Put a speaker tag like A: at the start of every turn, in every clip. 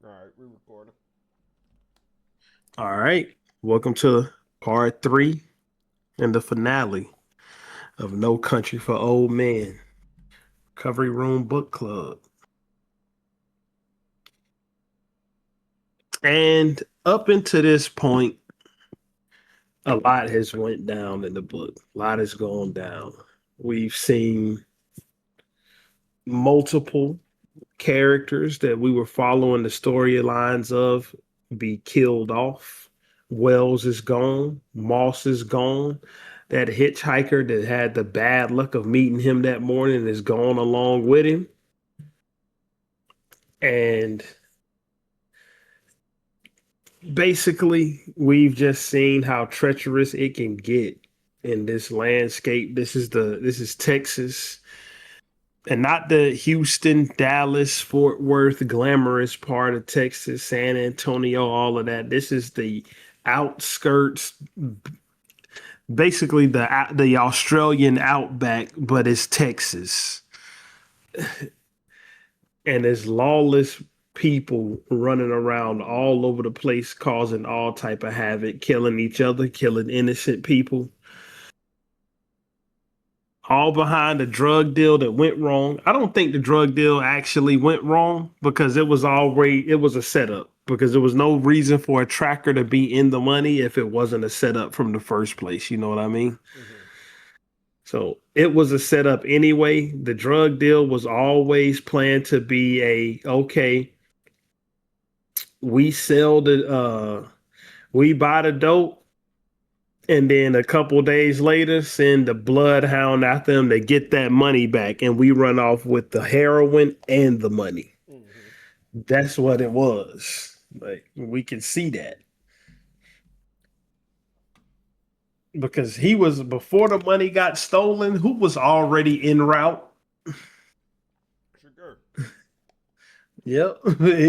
A: All right, we recording.
B: All right. Welcome to part three and the finale of No Country for Old Men, Recovery Room Book Club. And up until this point, a lot has went down in the book. A lot has gone down. We've seen multiple characters that we were following the storylines of be killed off. Wells is gone. Moss is gone. That hitchhiker that had the bad luck of meeting him that morning is gone along with him. And basically, we've just seen how treacherous it can get in this landscape. This is Texas, and not the Houston, Dallas, Fort Worth glamorous part of Texas, San Antonio, all of that. This is the outskirts, basically the Australian outback, but it's Texas, and there's lawless people running around all over the place, causing all type of havoc, killing each other, killing innocent people, all behind a drug deal that went wrong. I don't think the drug deal actually went wrong because it was a setup because there was no reason for a tracker to be in the money if it wasn't a setup from the first place. You know what I mean?
A: Mm-hmm.
B: So it was a setup anyway. The drug deal was always planned to be okay, we sell we buy the dope and then a couple days later send the bloodhound after them to get that money back and we run off with the heroin and the money.
A: Mm-hmm.
B: That's what it was. Like we can see that because he was before the money got stolen, who was already en route.
A: Chigurh.
B: Yep.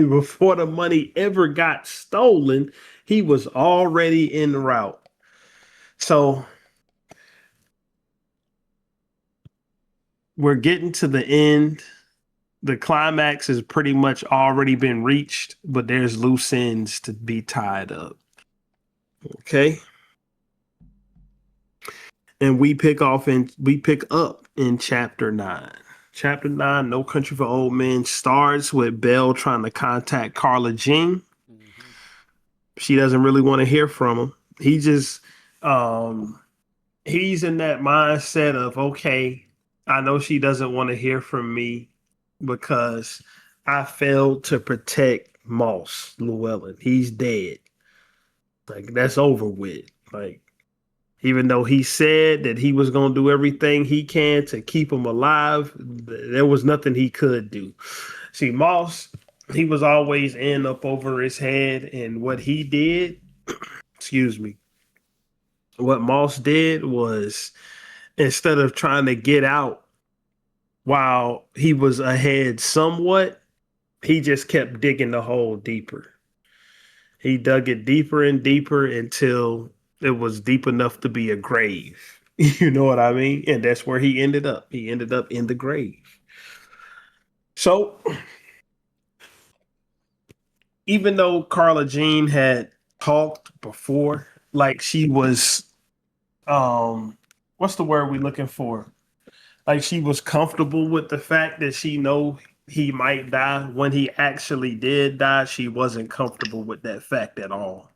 B: Before the money ever got stolen, he was already en route. So we're getting to the end. The climax has pretty much already been reached, but there's loose ends to be tied up. Okay. And we pick up in chapter 9. Chapter 9, No Country for Old Men, starts with Belle trying to contact Carla Jean.
A: Mm-hmm.
B: She doesn't really want to hear from him. He just he's in that mindset of, okay, I know she doesn't want to hear from me because I failed to protect Moss Llewellyn. He's dead. Like that's over with. Like even though he said that he was going to do everything he can to keep him alive, there was nothing he could do. See, Moss, he was always in up over his head, and what he did, excuse me, what Moss did was instead of trying to get out while he was ahead somewhat, he just kept digging the hole deeper. He dug it deeper and deeper until it was deep enough to be a grave. You know what I mean? And that's where he ended up. He ended up in the grave. So even though Carla Jean had talked before, like she was what's the word we looking for? Like she was comfortable with the fact that she know he might die. When he actually did die, she wasn't comfortable with that fact at all.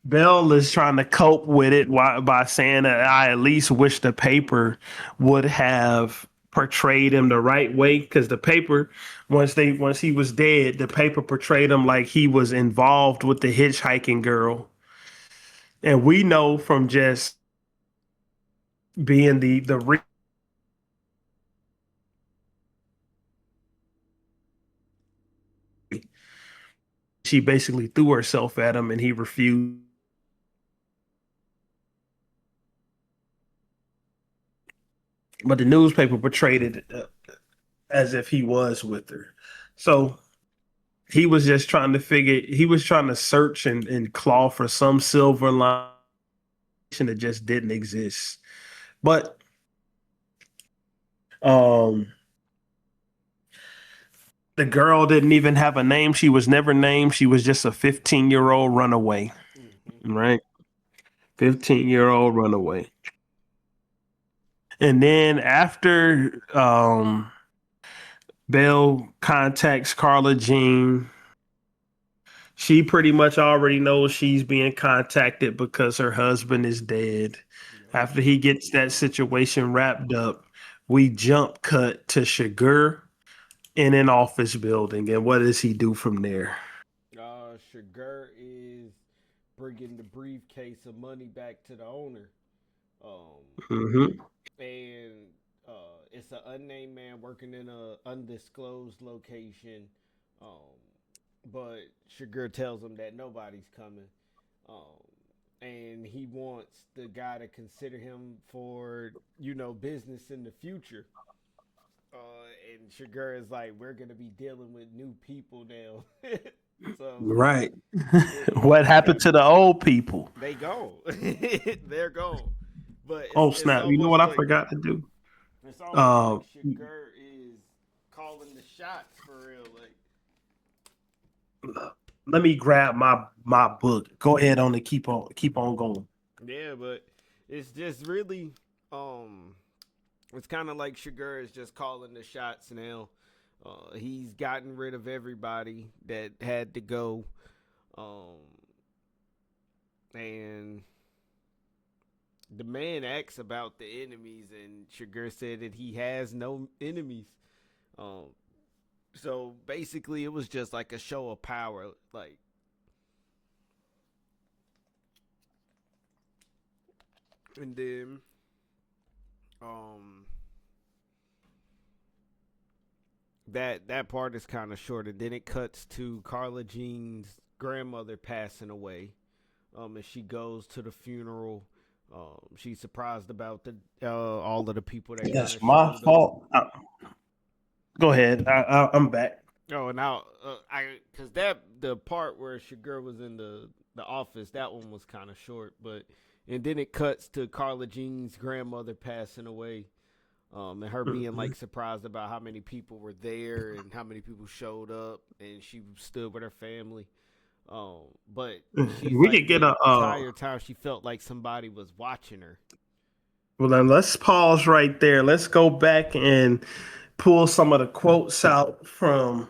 B: Bell is trying to cope with it by saying that I at least wish the paper would have portrayed him the right way because the paper once he was dead the paper portrayed him like he was involved with the hitchhiking girl, and we know from just being she basically threw herself at him and he refused, but the newspaper portrayed it as if he was with her. So he was just trying to he was trying to search and claw for some silver line that just didn't exist. But um The girl didn't even have a name. She was never named. She was just a 15-year-old runaway,
A: Hmm.
B: right? 15-year-old runaway. And then after Belle contacts Carla Jean, she pretty much already knows she's being contacted because her husband is dead.
A: Yep.
B: After he gets that situation wrapped up, we jump cut to Chigurh in an office building. And what does he do from there?
A: Chigurh is bringing the briefcase of money back to the owner. Um,
B: Hmm.
A: and it's an unnamed man working in a undisclosed location. Um, but Chigurh tells him that nobody's coming. Um, and he wants the guy to consider him for business in the future. And Chigurh is like, we're gonna be dealing with new people now. So
B: Right.
A: it
B: What happened to the old people?
A: they gone. They're gone. But
B: Oh,
A: it's
B: snap. You know what
A: almost
B: I
A: like
B: forgot to do?
A: it's almost like
B: Um,
A: Chigurh is calling the shots for real. Like,
B: Let me grab my book. Go ahead on and keep on going.
A: yeah, but it's just really um it's kind of like Chigurh is just calling the shots now. He's gotten rid of everybody that had to go. Um, and the man asks about the enemies, and Chigurh said that he has no enemies. Um, so basically, it was just like a show of power. Like, and then um, that part is kind of short, and then it cuts to Carla Jean's grandmother passing away. And she goes to the funeral. She's surprised about the all of the people that kind of
B: That's my
A: showed up.
B: fault. Go ahead. I'm back.
A: Oh, and now I because that the part where Chigurh was in the office, that one was kind of short, but and then it cuts to Carla Jean's grandmother passing away. And her being like surprised about how many people were there and how many people showed up, and she stood with her family. But she's
B: We
A: like
B: could get
A: the
B: a
A: entire time she felt like somebody was watching her.
B: well then let's pause right there. Let's go back and pull some of the quotes out from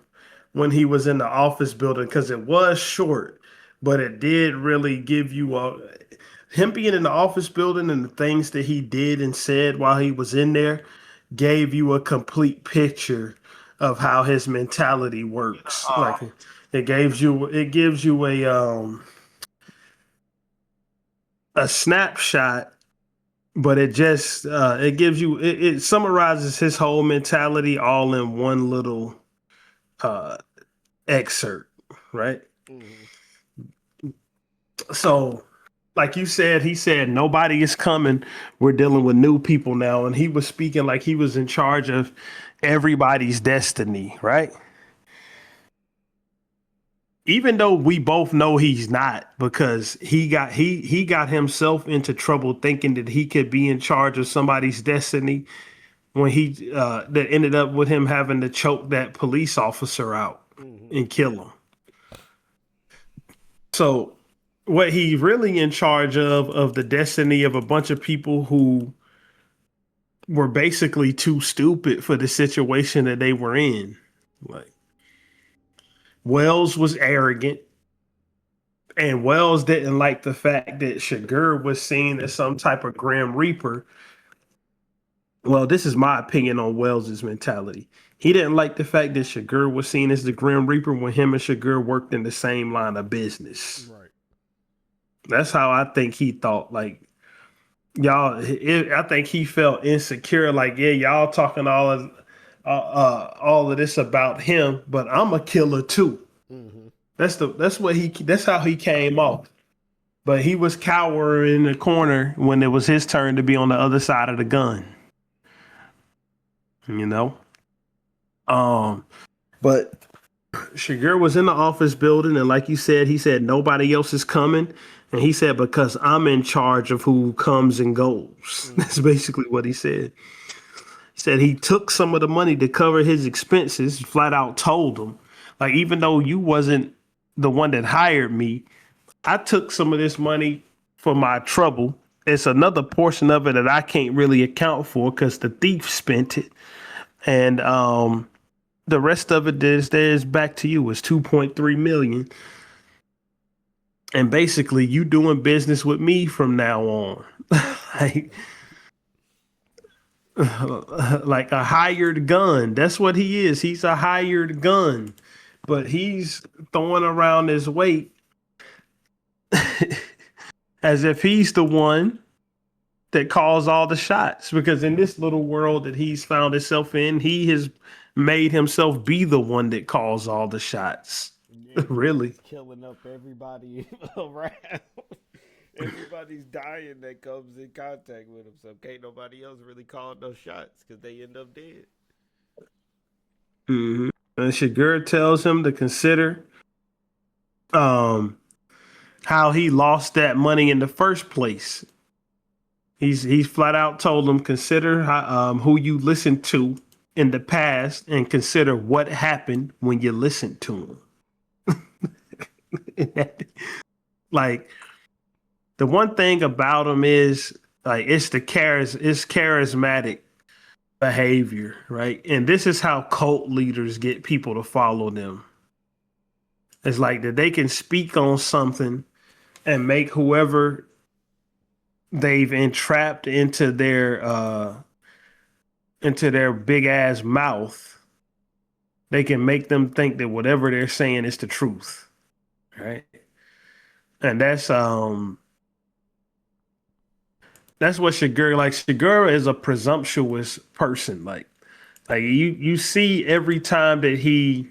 B: when he was in the office building because it was short, but it did really give you a him being in the office building and the things that he did and said while he was in there gave you a complete picture of how his mentality works. Like it gives you a snapshot, but it gives you it summarizes his whole mentality all in one little uh excerpt, right?
A: Mm-hmm.
B: So like you said, he said nobody is coming. We're dealing with new people now, and he was speaking like he was in charge of everybody's destiny, right? Even though we both know he's not, because he got himself into trouble thinking that he could be in charge of somebody's destiny when he that ended up with him having to choke that police officer out
A: Mm-hmm.
B: and kill him. So what he's really in charge of the destiny of a bunch of people who were basically too stupid for the situation that they were in. Like Wells was arrogant, and Wells didn't like the fact that Chigurh was seen as some type of grim reaper. Well, this is my opinion on Wells's mentality. He didn't like the fact that Chigurh was seen as the grim reaper when him and Chigurh worked in the same line of business.
A: Right.
B: That's how I think he thought. Like I think he felt insecure. Like, yeah, y'all talking all of this about him, but I'm a killer too.
A: Mm-hmm.
B: That's how he came off. But he was cowering in the corner when it was his turn to be on the other side of the gun. You know. Um, but Chigurh was in the office building, and like you said, he said nobody else is coming, and he said because I'm in charge of who comes and goes. That's
A: Mm-hmm.
B: basically what he said. Said he took some of the money to cover his expenses, flat out told him, like, even though you wasn't the one that hired me, I took some of this money for my trouble. It's another portion of it that I can't really account for because the thief spent it. And the rest of it is back to you. It's 2.3 million. And basically you doing business with me from now on. like like a hired gun. That's what he is. He's a hired gun. But he's throwing around his weight as if he's the one that calls all the shots. Because in this little world that he's found himself in, he has made himself be the one that calls all the shots.
A: Yeah,
B: Really.
A: he's killing up everybody around. Everybody's dying that comes in contact with him. So can't nobody else really call those shots because they end up dead.
B: Mm-hmm. And Chigurh tells him to consider um, how he lost that money in the first place. He's flat out told him consider who you listened to in the past and consider what happened when you listened to him. Like, the one thing about him is like it's charismatic behavior, right? And this is how cult leaders get people to follow them. It's like that they can speak on something and make whoever they've entrapped into their big ass mouth, they can make them think that whatever they're saying is the truth, right? And that's what Chigurh, like, Chigurh is a presumptuous person. Like you see every time that he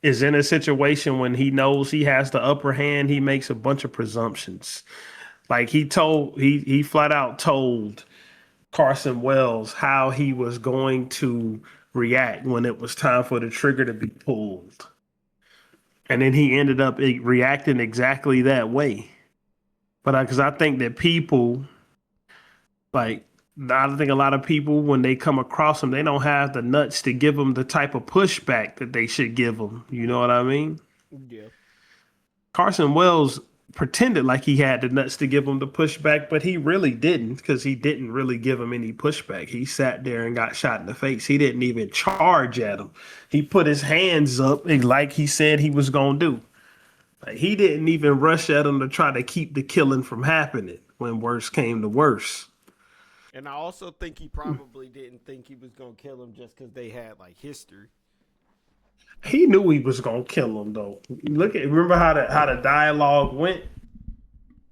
B: is in a situation when he knows he has the upper hand, he makes a bunch of presumptions. Like he flat out told Carson Wells how he was going to react when it was time for the trigger to be pulled. And then he ended up reacting exactly that way. But because I think that people, like, I think a lot of people, when they come across him, they don't have the nuts to give him the type of pushback that they should give him. You know what I mean?
A: Yeah.
B: Carson Wells pretended like he had the nuts to give him the pushback, but he really didn't, because he didn't really give him any pushback. He sat there and got shot in the face. He didn't even charge at him. He put his hands up like he said he was going to do. Like, he didn't even rush at him to try to keep the killing from happening when worse came to worse.
A: And I also think he probably didn't think he was gonna kill him just because they had like history.
B: He knew he was gonna kill him though. Remember how the dialogue went?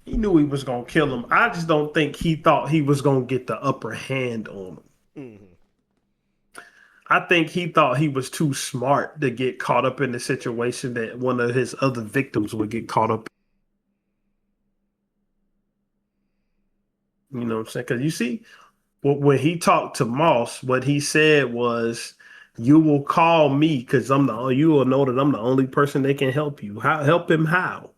B: He knew he was gonna kill him. I just don't think he thought he was gonna get the upper hand on him.
A: Mm-hmm.
B: I think he thought he was too smart to get caught up in the situation that one of his other victims would get caught up. You know what I'm saying? Because you see, when he talked to Moss, what he said was, "You will call me because you will know that I'm the only person that can help you. How help him? How?"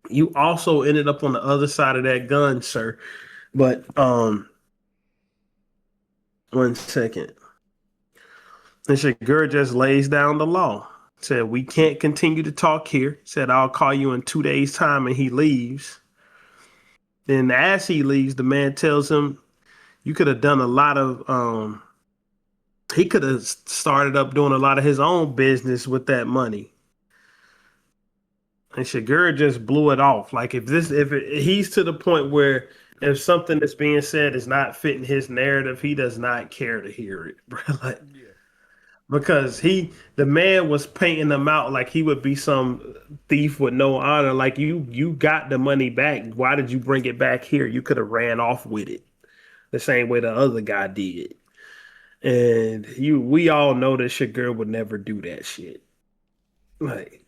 B: You also ended up on the other side of that gun, sir. But 1 second. And Chigurh just lays down the law. Said, "We can't continue to talk here." Said, "I'll call you in 2 days' time," and he leaves. Then as he leaves, the man tells him, "You could have done a lot of he could have started up doing a lot of his own business with that money." And Chigurh just blew it off. Like, he's to the point where if something that's being said is not fitting his narrative, he does not care to hear it, bro. Like,
A: Yeah.
B: because the man was painting him out like he would be some thief with no honor. Like, you got the money back. Why did you bring it back here? You could have ran off with it the same way the other guy did. And we all know that Chigurh would never do that shit. Like,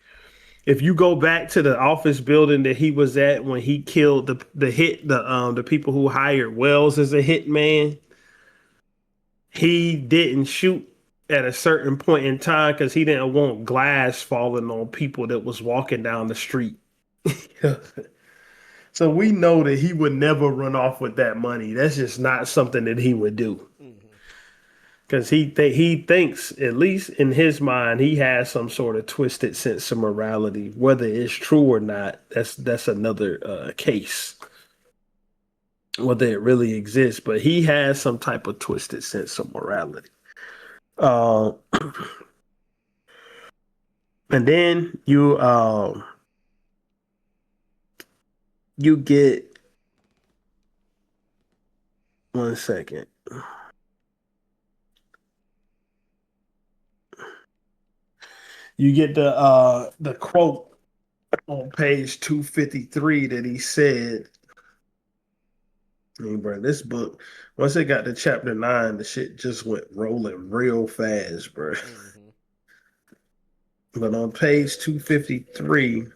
B: if you go back to the office building that he was at when he killed the people who hired Wells as a hitman, he didn't shoot at a certain point in time because he didn't want glass falling on people that was walking down the street. So we know that he would never run off with that money. That's just not something that he would do.
A: Mm-hmm.
B: Because he thinks, at least in his mind, he has some sort of twisted sense of morality. Whether it's true or not, that's another case. Whether it really exists, but he has some type of twisted sense of morality. Uh, and then you get 1 second. You get the quote on page 253 that he said, I mean, bro, this book, once it got to chapter 9, the shit just went rolling real fast, bro.
A: Mm-hmm.
B: But on page 253,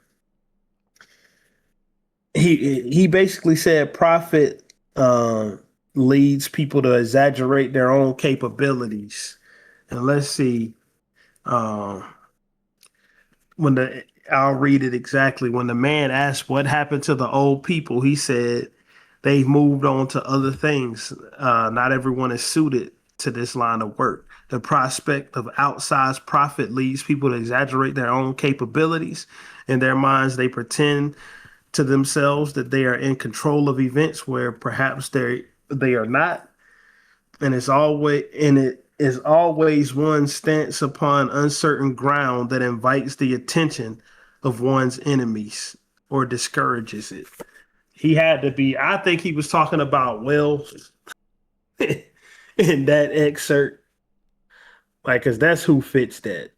B: he basically said profit leads people to exaggerate their own capabilities. And let's see, um, when the I'll read it exactly. When the man asked what happened to the old people, he said they've moved on to other things. Not everyone is suited to this line of work. The prospect of outsized profit leads people to exaggerate their own capabilities. In their minds, they pretend to themselves that they are in control of events where perhaps they are not, and it is always one stance upon uncertain ground that invites the attention of one's enemies or discourages it. He had to be. I think he was talking about Wells in that excerpt, like, because that's who fits that.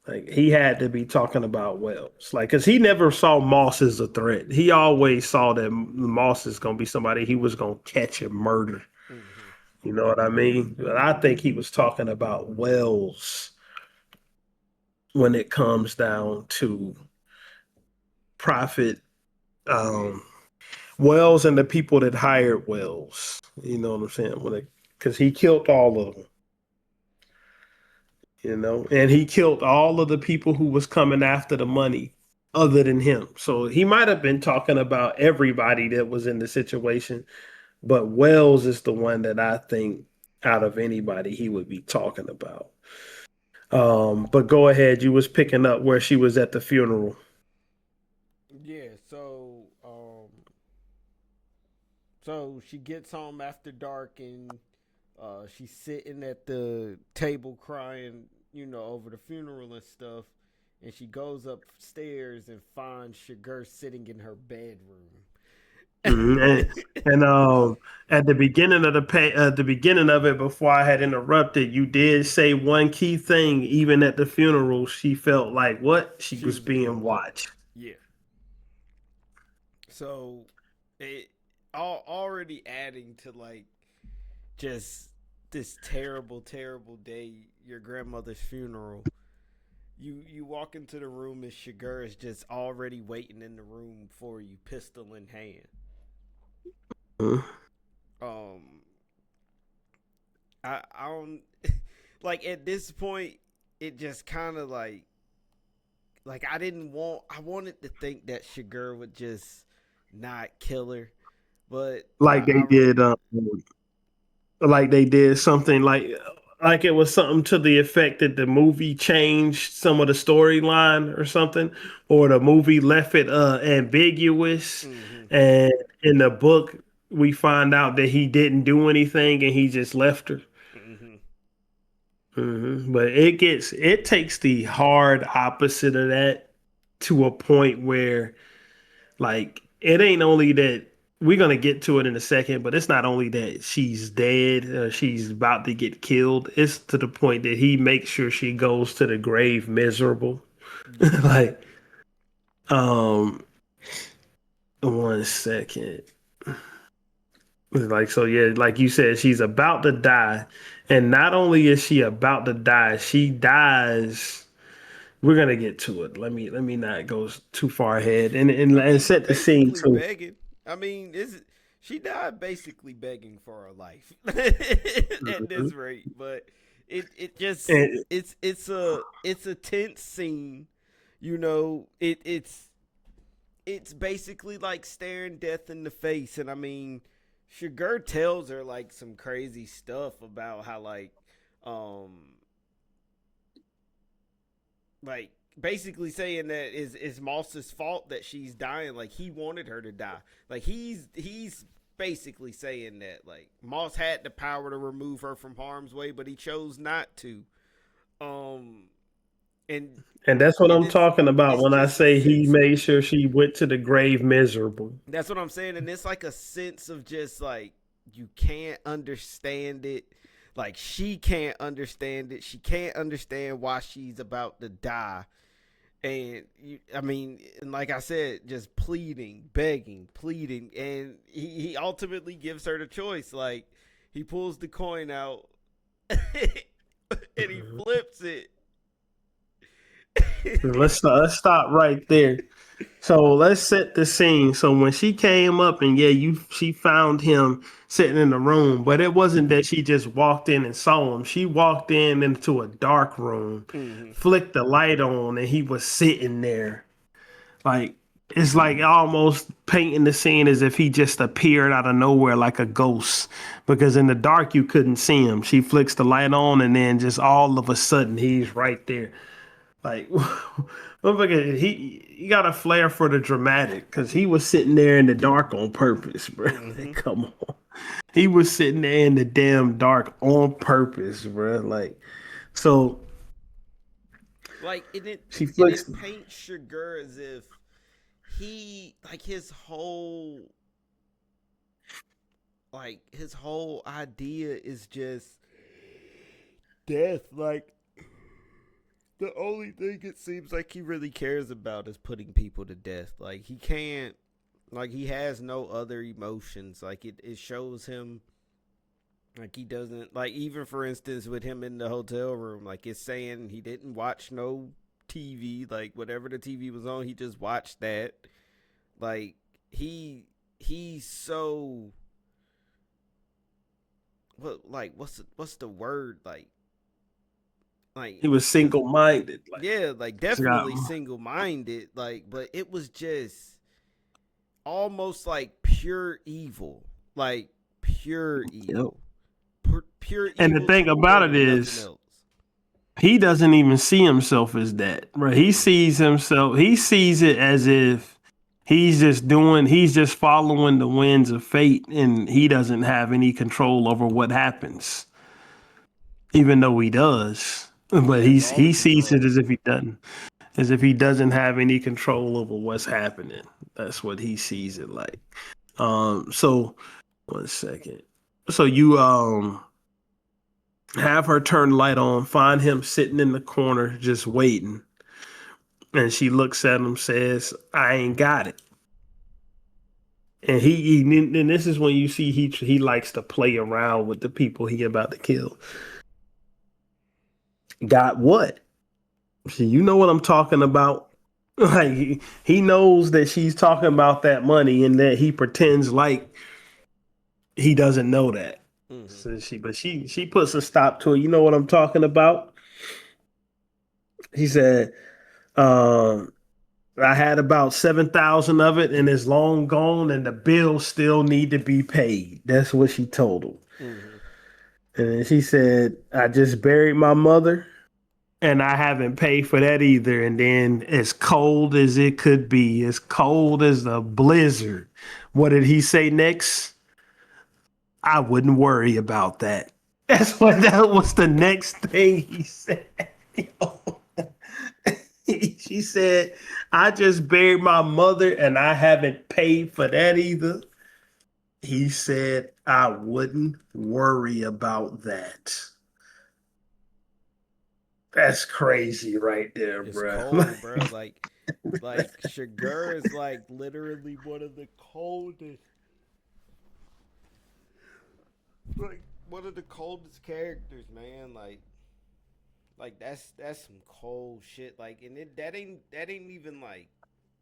B: Like, he had to be talking about Wells, like, because he never saw Moss as a threat. He always saw that Moss is gonna be somebody he was gonna catch and murder.
A: Mm-hmm.
B: You know what I mean? But I think he was talking about Wells when it comes down to profit. Um, Wells and the people that hired Wells. You know what I'm saying? Because he killed all of them. You know, and he killed all of the people who was coming after the money other than him. So he might have been talking about everybody that was in the situation, but Wells is the one that I think out of anybody he would be talking about. But go ahead, you was picking up where she was at the funeral.
A: Yeah. So she gets home after dark and she's sitting at the table crying, over the funeral and stuff. And she goes upstairs and finds Chigurh sitting in her bedroom.
B: Mhm. At the beginning of at the beginning of it, before I had interrupted, you did say one key thing. Even at the funeral, she felt like what she
A: She
B: was
A: was being
B: being
A: watched.
B: watched.
A: Yeah. So it all already adding to like just this terrible, terrible day, your grandmother's funeral. You walk into the room and Chigurh is just already waiting in the room for you, pistol in hand.
B: Mhm.
A: Um, I don't like at this point. It just kind of like I wanted to think that Chigurh would just not kill her, but
B: Like they did, like they did something like it was something to the effect that the movie changed some of the storyline or something, or the movie left it ambiguous,
A: mm-hmm,
B: and in the book we find out that he didn't do anything and he just left her.
A: mm-hmm.
B: But it takes the hard opposite of that to a point where, like, it ain't only that we're gonna get to it in a second, but it's not only that she's dead, she's about to get killed. It's to the point that he makes sure she goes to the grave miserable.
A: Yeah.
B: Like, um, 1 second. Like, so yeah, like you said, she's about to die, and not only is she about to die, she dies. We're gonna get to it. Let me not go too far ahead,
A: I
B: and
A: mean,
B: set the scene
A: basically
B: too.
A: begging. I mean, is she died basically begging for her life at this
B: Mhm.
A: rate, but it just
B: And
A: it's a tense scene. It's it's basically like staring death in the face. And I mean, Chigurh tells her like some crazy stuff about how um like basically saying that is Moss's fault that she's dying. Like he wanted her to die. Like he's basically saying that like Moss had the power to remove her from harm's way, but he chose not to. Um, and
B: And that's what
A: and
B: I'm talking about
A: it's
B: when I
A: just a
B: say he
A: sense.
B: made sure she went to the grave miserable.
A: That's what I'm saying, and it's like a sense of just like you can't understand it. Like she can't understand it. She can't understand why she's about to die. And I mean, and like I said, just pleading, begging, pleading, and he ultimately gives her the choice. Like he pulls the coin out and he flips it.
B: Let's stop right there. So let's set the scene. So when she came up and she found him sitting in the room, but it wasn't that she just walked in and saw him. She walked in into a dark room,
A: Mm-hmm.
B: flicked the light on, and he was sitting there. Like it's like almost painting the scene as if he just appeared out of nowhere like a ghost. Because in the dark you couldn't see him. She flicks the light on and then just all of a sudden he's right there. Like, motherfucker, he got a flair for the dramatic because he was sitting there in the dark on purpose, bro.
A: Mm-hmm.
B: Like, come on, he was sitting there in the damn dark on purpose, bro. Like, so
A: Like
B: she
A: and
B: flicks.
A: it paints Chigurh as if he like his whole idea is just death. Like the only thing it seems like he really cares about is putting people to death. Like he can't like he has no other emotions. Like it shows him like he doesn't like even for instance with him in the hotel room, like it's saying he didn't watch no TV, like whatever the TV was on, he just watched that. Like he's so what's the word like
B: He was single minded. Like,
A: yeah, like
B: he's got,
A: definitely single minded, like, but it was just almost like pure evil, like pure
B: yep.
A: evil, pure
B: And the
A: evil to
B: thing
A: the
B: about
A: point
B: it
A: of nothing
B: is,
A: else.
B: he doesn't even see himself as that, right? He
A: Mm-mm.
B: sees himself. He sees it as if he's just following the winds of fate, and he doesn't have any control over what happens, even though he does.
A: He
B: But
A: has all the
B: he sees it
A: control.
B: as if he doesn't have any control over what's happening. That's what he sees it like. So one second. So you have her turn the light on, find him sitting in the corner just waiting. And she looks at him, says, I ain't got it. And and this is when you see he likes to play around with the people he about to kill. Got what? See, you know what I'm talking about. Like he knows that she's talking about that money and that he pretends like he doesn't know that.
A: Mm-hmm.
B: So she puts a stop to it. You know what I'm talking about? He said, um, I had about 7,000 of it and it's long gone and the bills still need to be paid. That's what she told him.
A: Mm-hmm.
B: And then she said, I just buried my mother and I haven't paid for that either. And then as cold as it could be, as cold as the blizzard. What did he say next? I wouldn't worry about that. That was the next thing he said. She said, I just buried my mother and I haven't paid for that either. He said, I wouldn't worry about that. That's crazy right there,
A: It's
B: bro.
A: cold, bro. Like Chigurh is like literally one of the coldest, like one of the coldest characters, man. Like that's some cold shit. Like, and that ain't even like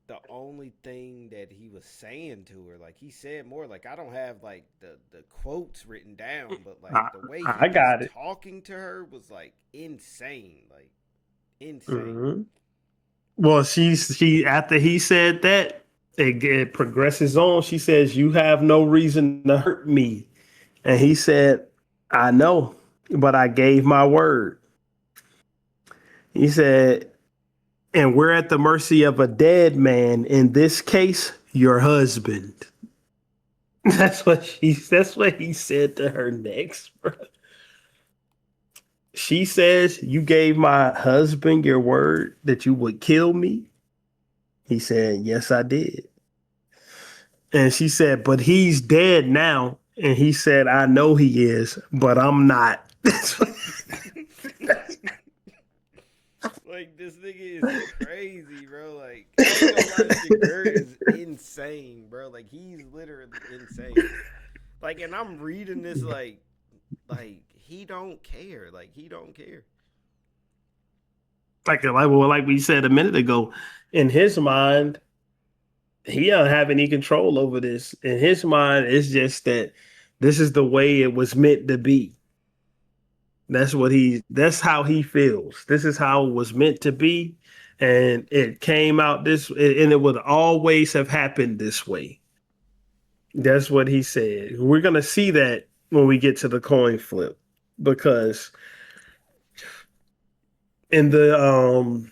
A: the only thing that he was saying to her. Like he said more. Like I don't have like the quotes written down, but like
B: I,
A: the way he
B: I
A: was
B: got it.
A: talking to her was like insane. Like insane.
B: Mhm. Well, she after he said that, it progresses on. She says, "You have no reason to hurt me." And he said, "I know, but I gave my word." He said, "And we're at the mercy of a dead man, in this case, your husband." That's what he said to her next, bro. She says, "You gave my husband your word that you would kill me." He said, "Yes, I did." And she said, "But he's dead now." And he said, "I know he is, but I'm not."
A: Like this nigga is crazy, bro. Like I ain't gonna lie, Chigurh is insane, bro. Like he's literally insane. Like, and I'm reading this like he don't care. Like he don't care.
B: Like we said a minute ago, in his mind, he don't have any control over this. In his mind, it's just that this is the way it was meant to be. That's how he feels. This is how it was meant to be. And it came out and it would always have happened this way. That's what he said. We're gonna see that when we get to the coin flip, because in the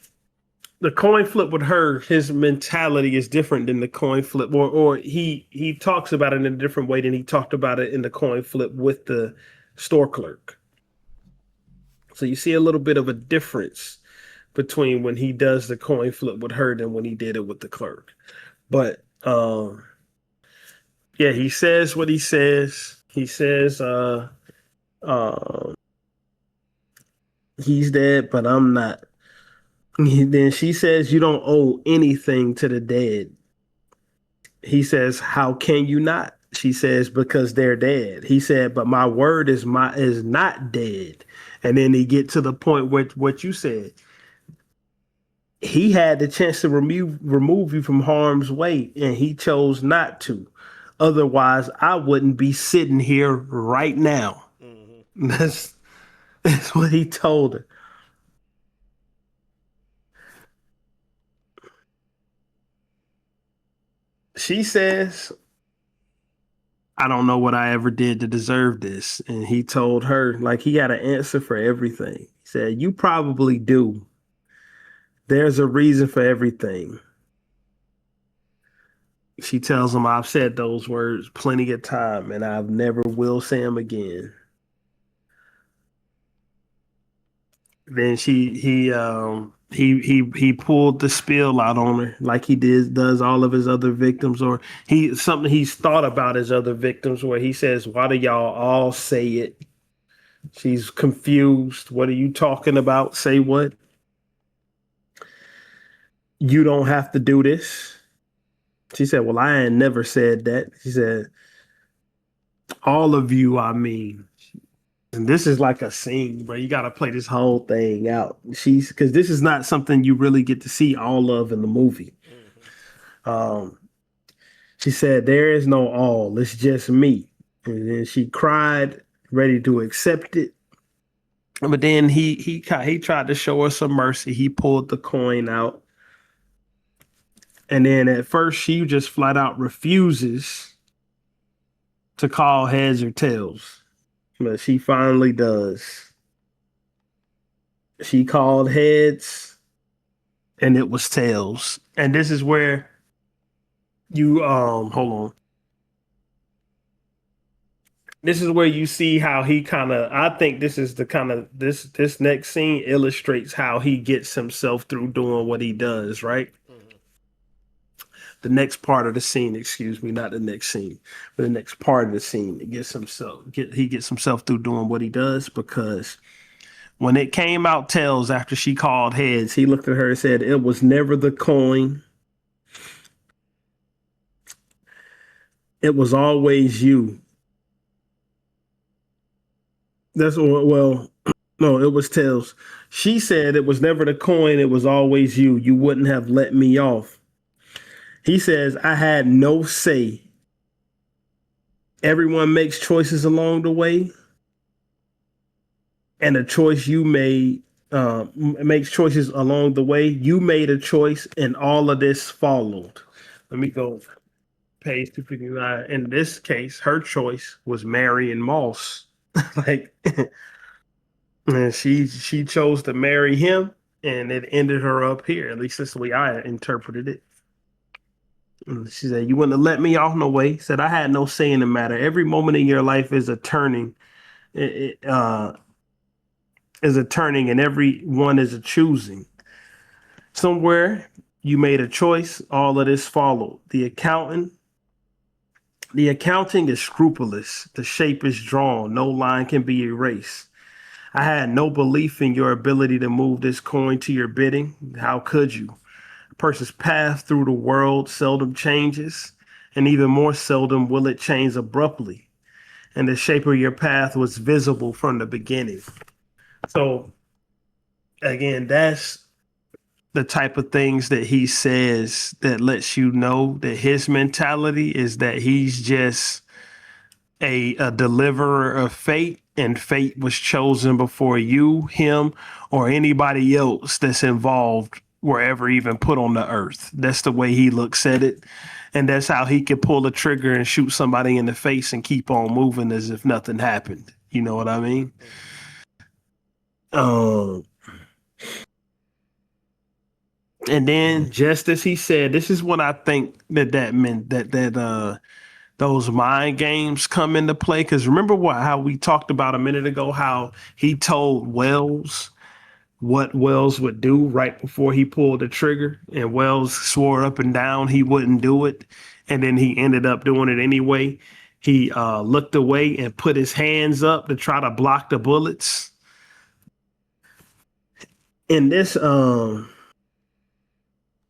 B: coin flip with her, his mentality is different than the coin flip, or he talks about it in a different way than he talked about it in the coin flip with the store clerk. So you see a little bit of a difference between when he does the coin flip with her than when he did it with the clerk. But yeah, he says what he says. He says uh, he's dead, but I'm not. Then she says, "You don't owe anything to the dead." He says, "How can you not?" She says, "Because they're dead." He said, "But my word is not dead." And then he get to the point where what you said. He had the chance to remove you from harm's way, and he chose not to. Otherwise, I wouldn't be sitting here right now.
A: Mm-hmm.
B: That's that's what he told her. She says, "I don't know what I ever did to deserve this." And he told her, like, he had an answer for everything. He said, "You probably do. There's a reason for everything." She tells him, "I've said those words plenty of time and I've never will say them again." Then he pulled the spill out on her like he does all of his other victims, or he something he's thought about his other victims, where he says, "Why do y'all all say it?" She's confused. "What are you talking about? Say what? You don't have to do this." She said, "Well, I ain't never said that." She said, "All of you, I mean." And this is like a scene, bro. You got to play this whole thing out. She's because this is not something you really get to see all of in the movie.
A: Mm-hmm.
B: Um, she said, "There is no all. It's just me." And then she cried, ready to accept it. But then he tried to show her some mercy. He pulled the coin out. And then at first, she just flat out refuses to call heads or tails. But she finally does. She called heads, and it was tails. And this is where you hold on. This is where you see how he kind of, I think this is the kind of this next scene illustrates how he gets himself through doing what he does, right?
A: Mm-hmm.
B: The next part of the scene, excuse me, not the next scene, but the next part of the scene, he gets himself through doing what he does, because when it came out tails after she called heads, he looked at her and said, "It was never the coin. It was always you." That's well, no, it was tails. She said, "It was never the coin. It was always you. You wouldn't have let me off." He says, "I had no say. Everyone makes choices along the way, and a choice you made makes choices along the way. You made a choice, and all of this followed." Let me go page 259. In this case, her choice was Marion Moss. Like, and she chose to marry him, and it ended her up here. At least that's the way I interpreted it. And she said, "You wouldn't have let me off no way." Said, "I had no say in the matter. Every moment in your life is a turning. Is a turning, and every one is a choosing. Somewhere you made a choice. All of this followed. The accounting is scrupulous. The shape is drawn. No line can be erased. I had no belief in your ability to move this coin to your bidding. How could you? A person's path through the world seldom changes, and even more seldom will it change abruptly. And the shape of your path was visible from the beginning. So, again, that's the type of things that he says that lets you know that his mentality is that he's just a deliverer of fate, and fate was chosen before you, him, or anybody else that's involved were ever even put on the earth. That's the way he looks at it. And that's how he could pull a trigger and shoot somebody in the face and keep on moving as if nothing happened. You know what I mean? Um, and then just as he said, this is what I think that meant that those mind games come into play. Because remember how we talked about a minute ago, how he told Wells what Wells would do right before he pulled the trigger, and Wells swore up and down he wouldn't do it, and then he ended up doing it anyway. He looked away and put his hands up to try to block the bullets. In this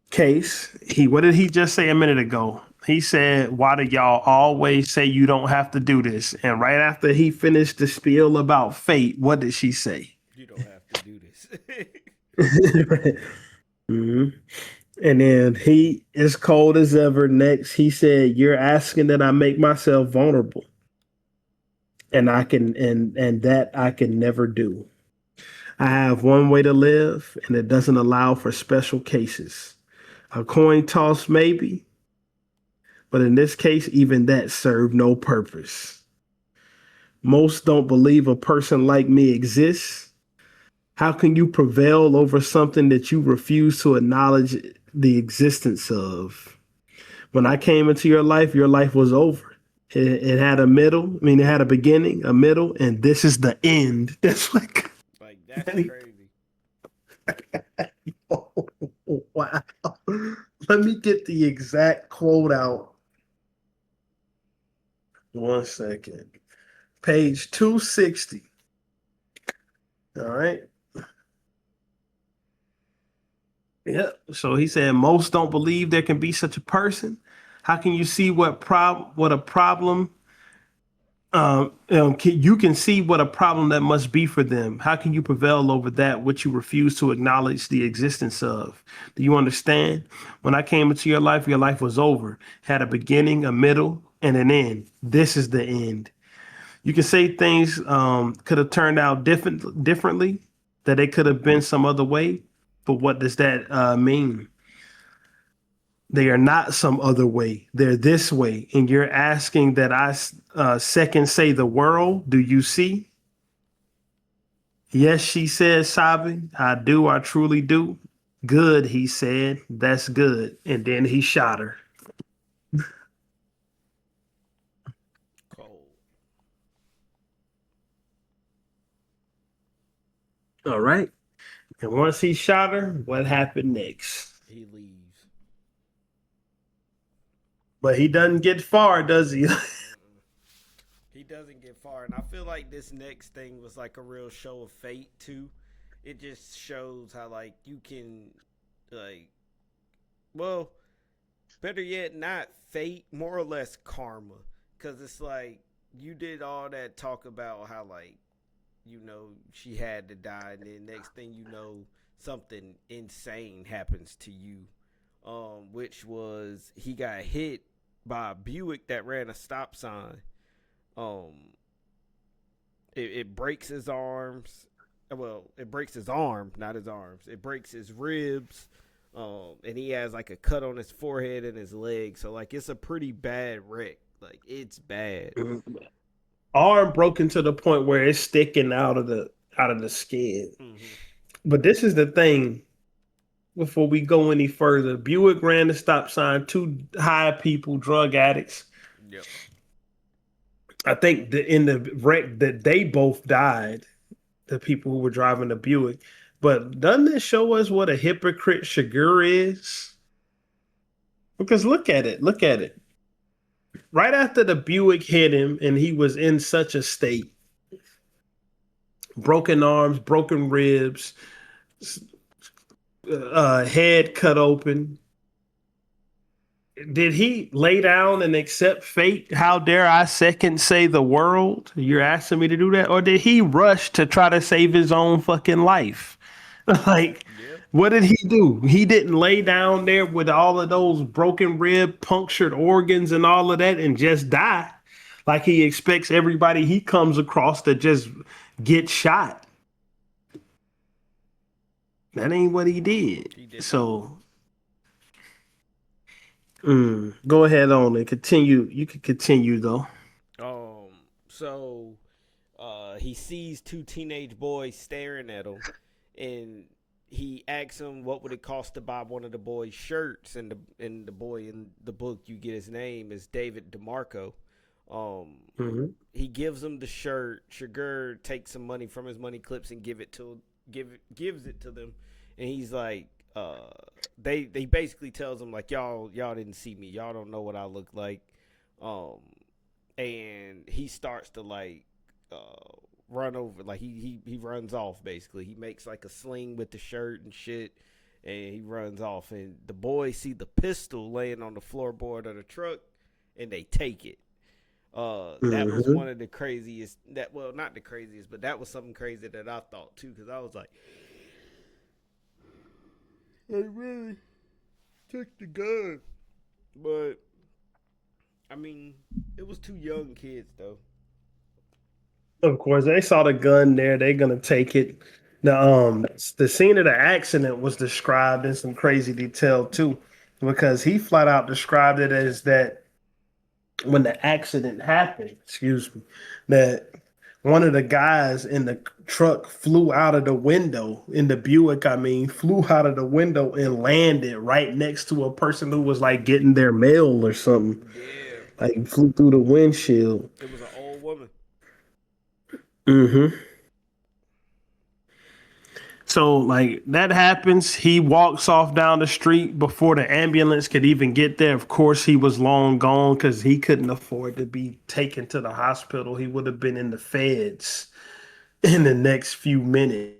B: case, what did he just say a minute ago? He said, "Why do y'all always say you don't have to do this?" And right after he finished the spiel about fate, what did she say?
A: You don't have to do this.
B: Mhm. And then he, as cold as ever, next, he said, "You're asking that I make myself vulnerable. And I can and that I can never do. I have one way to live, and it doesn't allow for special cases. A coin toss, maybe, but in this case, even that served no purpose. Most don't believe a person like me exists. How can you prevail over something that you refuse to acknowledge the existence of? When I came into your life was over. It had a middle. I mean, it had a beginning, a middle, and this is the end." That's like,
A: Like, that's crazy.
B: oh, wow. Let me get the exact quote out. 1 second. Page 260. All right. Yep. So he said, "Most don't believe there can be such a person. How can you see what a problem you can see what a problem that must be for them. How can you prevail over that which you refuse to acknowledge the existence of? Do you understand? When I came into your life was over, had a beginning, a middle, and an end. This is the end. You can say things could have turned out differently, that they could have been some other way, but what does that mean? They are not some other way. They're this way. And you're asking that I second say the world. Do you see?" "Yes," she said, sobbing. "I do. I truly do." "Good," he said. "That's good." And then he shot her.
A: Cold.
B: All right. And once he shot her, what happened next?
A: He leaves.
B: But he doesn't get far, does he?
A: Mm-mm. He doesn't get far, and I feel like this next thing was like a real show of fate too. It just shows how like you can, like, well, better yet, not fate, more or less karma, because it's like you did all that talk about how like she had to die, and then next thing you know, something insane happens to you, which was he got hit by a Buick that ran a stop sign. Um, it breaks his arms. Well, it breaks his arm, not his arms. It breaks his ribs. And he has like a cut on his forehead and his leg. So like it's a pretty bad wreck. Like it's bad.
B: Arm broken to the point where it's sticking out of the skin.
A: Mm-hmm.
B: But this is the thing. Before we go any further, Buick ran the stop sign. Two high people, drug addicts.
A: Yep.
B: I think in the wreck that they both died, the people who were driving the Buick. But doesn't this show us what a hypocrite Chigurh is? Because look at it. Look at it. Right after the Buick hit him and he was in such a state, broken arms, broken ribs, head cut open. Did he lay down and accept fate? How dare I second say the world? You're asking me to do that? Or did he rush to try to save his own fucking life? Like,
A: Yeah.
B: what did he do? He didn't lay down there with all of those broken rib, punctured organs and all of that and just die. Like he expects everybody he comes across to just get shot. That ain't what he did.
A: He did.
B: So go ahead on and continue. You can continue though.
A: So he sees two teenage boys staring at him, and he asks him what would it cost to buy one of the boys' shirts, and the boy in the book, you get his name, is David DeMarco. He gives him the shirt. Chigurh takes some money from his money clips and gives it to them, and he's like, they basically tells him like, y'all didn't see me, y'all don't know what I look like, and he starts to like run over, like he runs off. Basically, he makes like a sling with the shirt and shit, and he runs off. And the boys see the pistol laying on the floorboard of the truck, and they take it. That was one of the craziest. Not the craziest, but that was something crazy that I thought too, because I was like, they really took the gun. But I mean, it was two young kids though.
B: Of course, they saw the gun there. They're gonna take it. The scene of the accident was described in some crazy detail too, because he flat out described it as that when the accident happened, excuse me, that one of the guys in the truck flew out of the window in the Buick. I mean, flew out of the window and landed right next to a person who was like getting their mail or something.
A: Yeah,
B: Like flew through the windshield.
A: it was an old woman.
B: So like that happens. He walks off down the street before the ambulance could even get there. Of course, he was long gone because he couldn't afford to be taken to the hospital. He would have been in the feds in the next few minutes.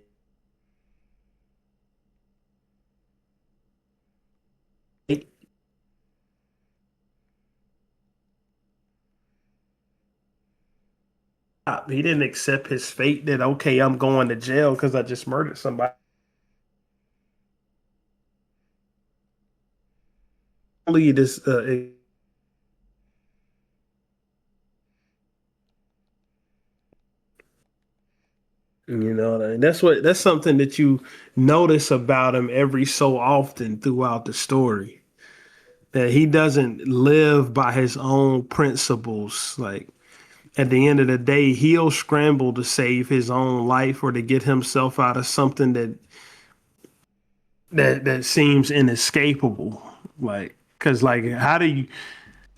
B: He didn't accept his fate that, okay, I'm going to jail because I just murdered somebody. Only this, and that's something that you notice about him every so often throughout the story. That he doesn't live by his own principles. Like at the end of the day, he'll scramble to save his own life or to get himself out of something that seems inescapable. Like, because like, how do you,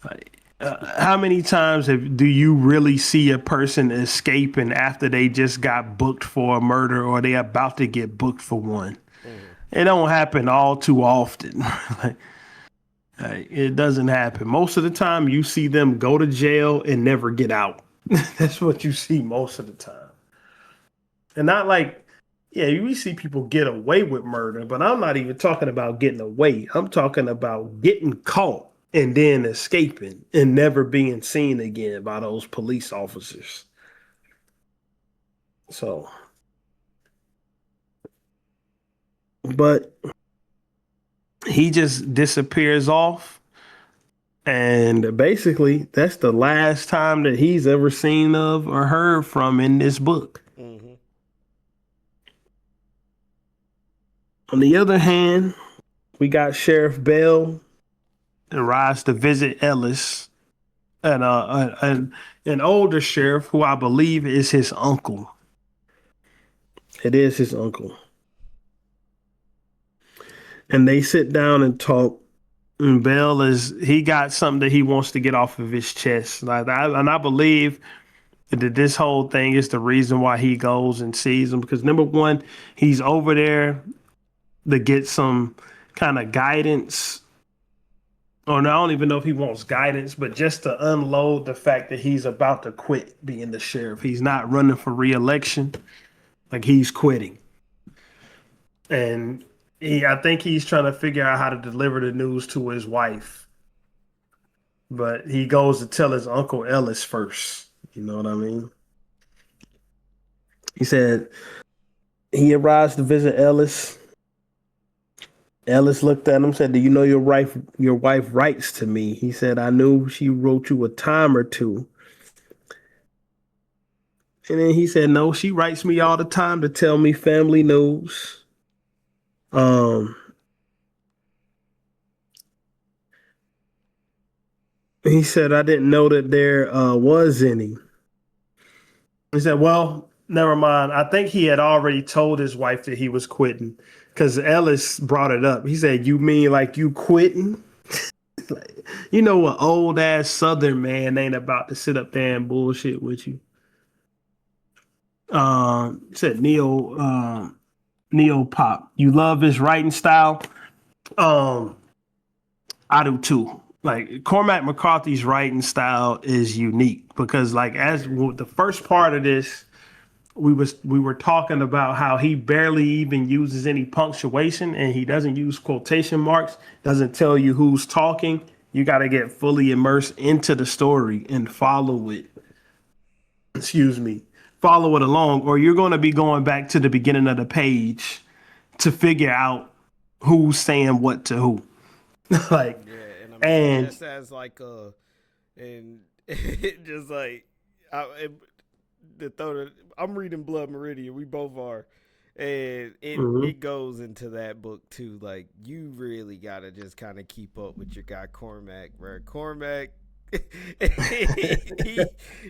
B: like, how many times do you really see a person escaping after they just got booked for a murder or they about to get booked for one? It don't happen all too often. It doesn't happen. Most of the time, you see them go to jail and never get out. That's what you see most of the time. And not like, yeah, we see people get away with murder, but I'm not even talking about getting away. I'm talking about getting caught and then escaping and never being seen again by those police officers. So, but he just disappears off. And basically, that's the last time that he's ever seen of or heard from in this book. On the other hand, We got Sheriff Bell arrives to visit Ellis, and an older sheriff who I believe is his uncle. It is his uncle. And they sit down and talk. And Bell he got something that he wants to get off of his chest. And I believe that this whole thing is the reason why he goes and sees him. Because number one, he's over there to get some kind of guidance. Or no, I don't even know if he wants guidance, but just to unload the fact that he's about to quit being the sheriff. He's not running for re-election. Like, he's quitting. And I think he's trying to figure out how to deliver the news to his wife. But he goes to tell his uncle Ellis first. You know what I mean? He said he arrives to visit Ellis. Ellis looked at him and said, "Do you know your wife writes to me?" He said, "I knew she wrote you a time or two." And then he said, "No, she writes me all the time to tell me family news." Um, he said, "I didn't know that there was any." He said, "Well, never mind. I think he had already told his wife that he was quitting because Ellis brought it up. He said, 'You mean like you quitting?'" Like, you know, an old ass Southern man ain't about to sit up there and bullshit with you. Said Neo Pop. You love his writing style. Um, I do too. Like, Cormac McCarthy's writing style is unique because, like, as the first part of this, we were talking about how he barely even uses any punctuation and he doesn't use quotation marks, doesn't tell you who's talking. You got to get fully immersed into the story and follow it. Excuse me. Follow it along, or you're going to be going back to the beginning of the page to figure out who's saying what to who. Like,
A: Yeah, and I mean,
B: and
A: just as like and it just like the thought of, I'm reading Blood Meridian. We both are, and
B: mhm.
A: it goes into that book too. Like, you really gotta just kind of keep up with your guy Cormac, bro. Cormac, he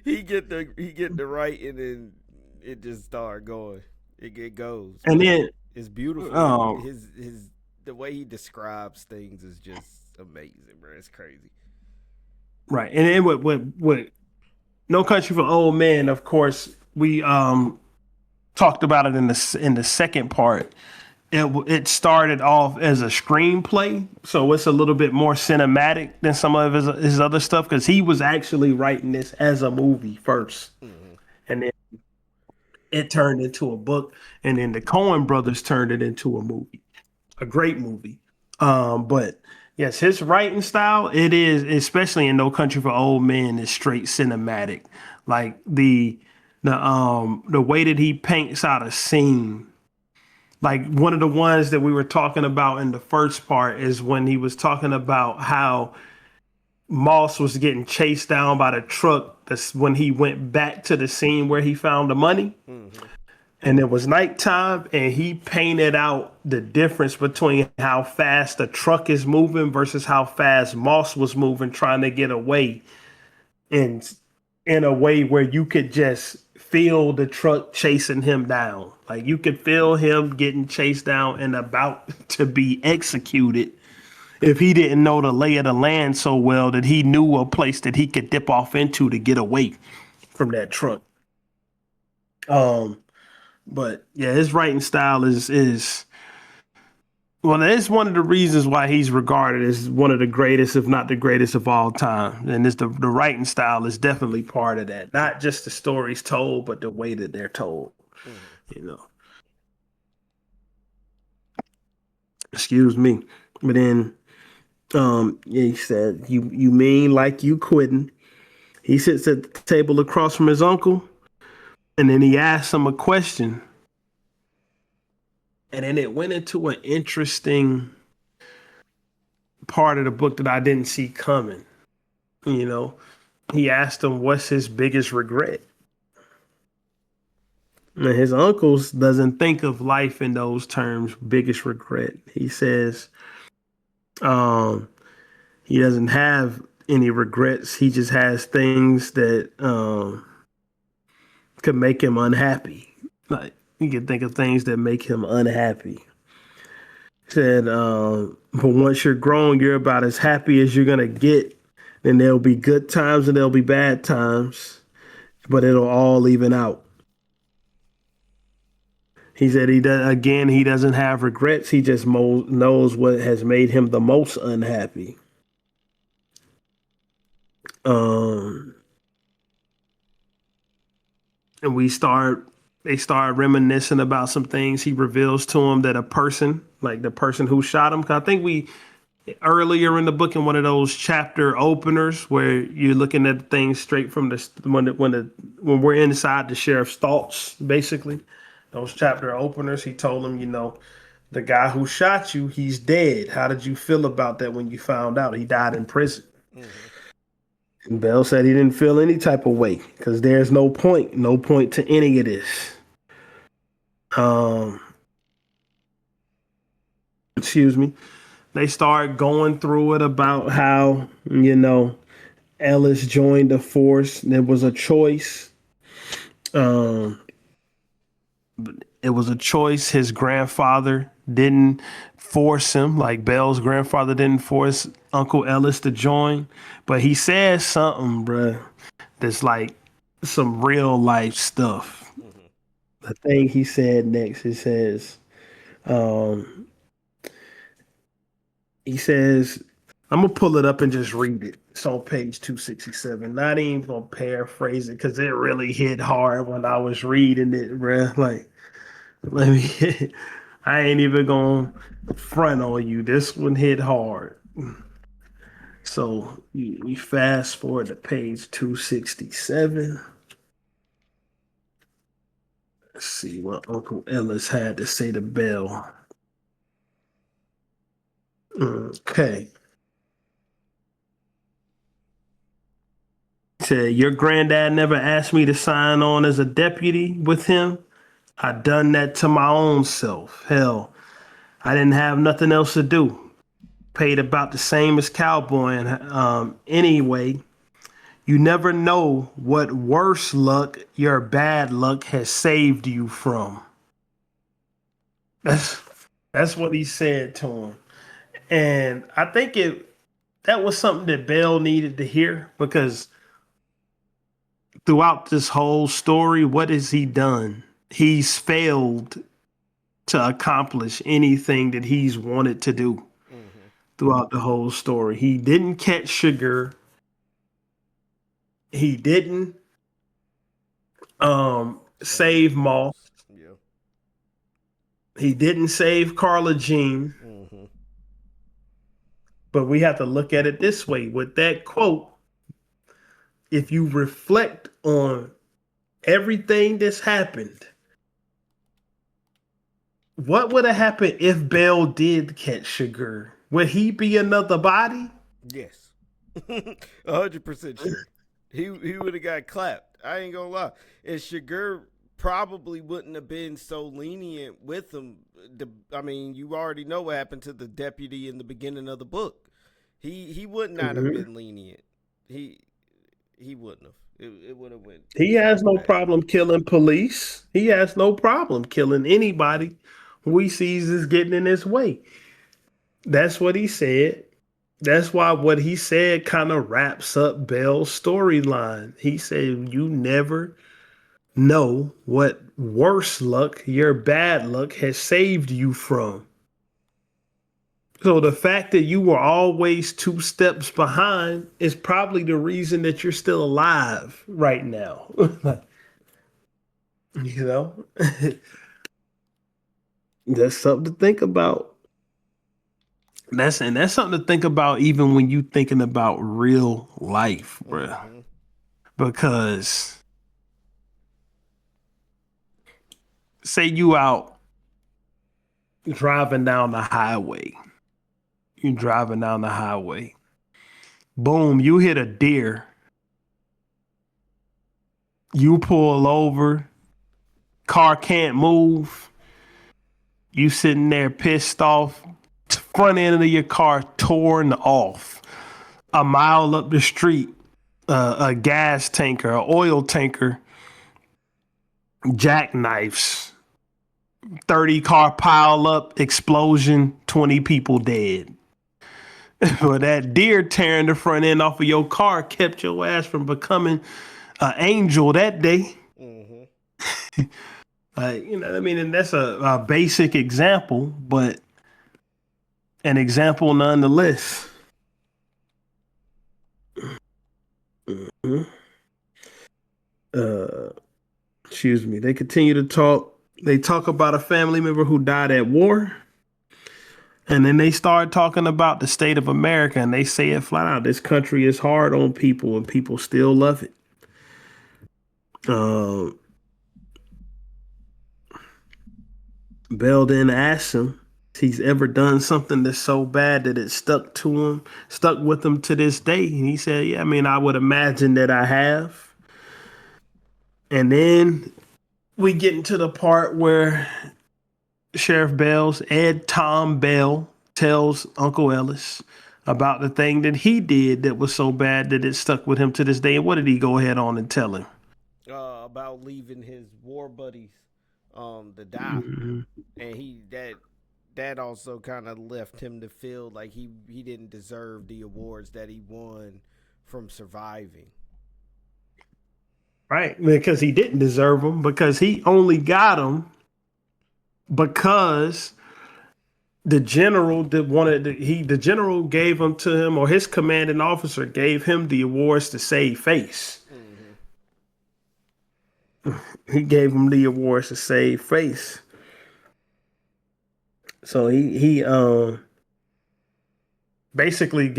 A: he get the writing and it just start going. It goes,
B: and
A: but
B: then
A: it's beautiful.
B: um,
A: His the way he describes things is just amazing, bro. It's crazy.
B: right, and then with No Country for Old Men, of course, we talked about it in the second part. It started off as a screenplay, so it's a little bit more cinematic than some of his other stuff because he was actually writing this as a movie first,
A: Mm-hmm.
B: and then it turned into a book, and then the Coen brothers turned it into a movie, a great movie. But yes, his writing style, it is, especially in No Country for Old Men, is straight cinematic. Like the way that he paints out a scene. Like, one of the ones that we were talking about in the first part is when he was talking about how Moss was getting chased down by the truck. That's when he went back to the scene where he found the money.
A: Mm-hmm.
B: And it was nighttime, and he painted out the difference between how fast the truck is moving versus how fast Moss was moving, trying to get away, and in a way where you could just feel the truck chasing him down. Like, you could feel him getting chased down and about to be executed if he didn't know the lay of the land so well that he knew a place that he could dip off into to get away from that truck. Um, but yeah, his writing style is well, it's one of the reasons why he's regarded as one of the greatest, if not the greatest of all time. And it's the writing style is definitely part of that. Not just the stories told, but the way that they're told.
A: Mm-hmm.
B: You know. Excuse me. But then yeah, he said, You mean like you quitting? He sits at the table across from his uncle, and then he asks him a question. And then it went into an interesting part of the book that I didn't see coming. You know, he asked him what's his biggest regret. And his uncle's doesn't think of life in those terms, biggest regret. He says, Um, he doesn't have any regrets. He just has things that could make him unhappy. Like you can think of things that make him unhappy. Said, but once you're grown, you're about as happy as you're gonna get. And there'll be good times and there'll be bad times, but it'll all even out. He said he doesn't have regrets. He just knows what has made him the most unhappy. Um, and they start reminiscing about some things. He reveals to him that a person, like the person who shot him, 'cause I think we earlier in the book in one of those chapter openers where you're looking at things straight from when we're inside the sheriff's thoughts, basically. Those chapter openers, he told him, the guy who shot you, he's dead. How did you feel about that when you found out he died in prison?
A: Mm-hmm.
B: And Bell said he didn't feel any type of way because there's no point to any of this. Um, excuse me. They start going through it about how, Ellis joined the force. There was a choice. Um, it was a choice. His grandfather didn't force him, like Bell's grandfather didn't force Uncle Ellis to join. But he said something, bruh, that's like some real life stuff.
A: Mm-hmm.
B: The thing he said next, um, he says, I'm gonna pull it up and just read it. It's on page 267. Not even gonna paraphrase it because it really hit hard when I was reading it, bruh. Like, let me. I ain't even gonna front on you. This one hit hard. So we fast forward to page 267. Let's see what Uncle Ellis had to say to Bell. Okay. He said, your granddad never asked me to sign on as a deputy with him. I done that to my own self. Hell, I didn't have nothing else to do. Paid about the same as cowboy. And anyway, you never know what worse luck your bad luck has saved you from. That's that's what he said to him. And I think that was something that Bell needed to hear because throughout this whole story, what has he done? He's failed to accomplish anything that he's wanted to do
A: Mm-hmm.
B: throughout the whole story. He didn't catch Chigurh. He didn't save Moss.
A: Yeah.
B: He didn't save Carla Jean.
A: Mm-hmm.
B: But we have to look at it this way. With that quote, if you reflect on everything that's happened, what would have happened if Bell did catch Chigurh? Would he be another body?
A: Yes. 100% sure. He would have got clapped. I ain't gonna lie. And Chigurh probably wouldn't have been so lenient with him. I mean, you already know what happened to the deputy in the beginning of the book. He would not have
B: Mm-hmm.
A: been lenient. He he wouldn't have. It would have went
B: He has
A: so
B: no
A: bad.
B: problem killing police. He has no problem killing anybody who he sees is getting in his way. That's what he said. That's why what he said kind of wraps up Bell's storyline. He said, you never know what worse luck your bad luck has saved you from. So the fact that you were always two steps behind is probably the reason that you're still alive right now. you know, that's something to think about. That's something to think about even when you thinking about real life, bruh.
A: Mm-hmm.
B: Because say you out driving down the highway. You're driving down the highway. Boom, you hit a deer. You pull over. Car can't move. You sitting there pissed off, front end of your car torn off. A mile up the street, a gas tanker, an oil tanker, jackknives, 30 car pile up, explosion, 20 people dead. But that deer tearing the front end off of your car kept your ass from becoming an angel that day.
A: Mm-hmm.
B: I mean, and that's a basic example, but an example nonetheless. Mm-hmm. Excuse me. They continue to talk. They talk about a family member who died at war. And then they start talking about the state of America, and they say it flat out. This country is hard on people, and people still love it. Bell then asks him if he's ever done something that's so bad that it stuck with him to this day. And he said, yeah, I mean, I would imagine that I have. And then we get into the part where Sheriff Bell's Ed Tom Bell tells Uncle Ellis about the thing that he did that was so bad that it stuck with him to this day. And what did he go ahead on and tell him?
A: About leaving his war buddies to die.
B: Mm-hmm.
A: And that also kind of left him to feel like he didn't deserve the awards that he won from surviving.
B: Right, because he didn't deserve them, because he only got them because the general the general gave them to him, or his commanding officer gave him the awards to save face. Mm-hmm. He gave him the awards to save face. So he basically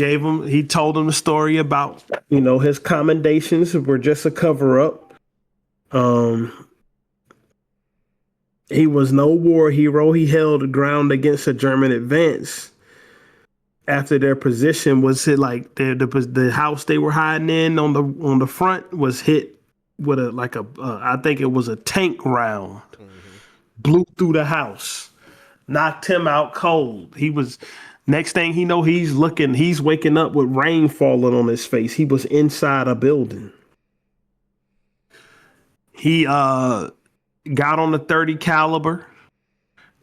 B: he told him the story about, his commendations were just a cover up. He was no war hero. He held the ground against a German advance after their position was hit. Like the house they were hiding in on the front was hit with I think it was a tank round. Mm-hmm. Blew through the house, knocked him out cold. Next thing he know, he's waking up with rain falling on his face. He was inside a building. He got on the 30 caliber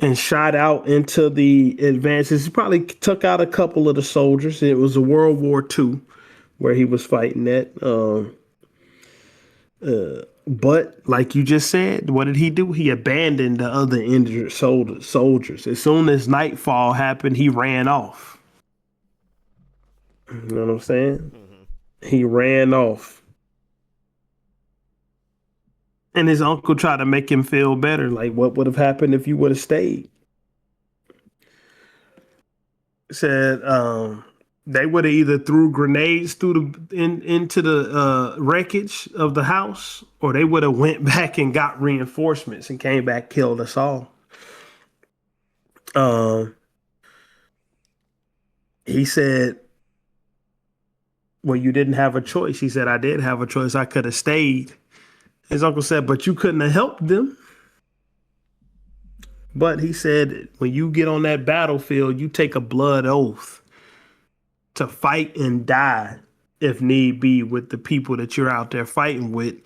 B: and shot out into the advances. He probably took out a couple of the soldiers. It was a World War II where he was fighting at. But like you just said, what did he do? He abandoned the other injured soldiers. As soon as nightfall happened, he ran off. You know what I'm saying? Mm-hmm. He ran off. And his uncle tried to make him feel better. Like, what would have happened if you would have stayed? Said they would have either threw grenades into the wreckage of the house, or they would have went back and got reinforcements and came back, killed us all. He said, well, you didn't have a choice. He said, I did have a choice. I could have stayed. His uncle said, but you couldn't have helped them. But he said, when you get on that battlefield, you take a blood oath to fight and die, if need be, with the people that you're out there fighting with.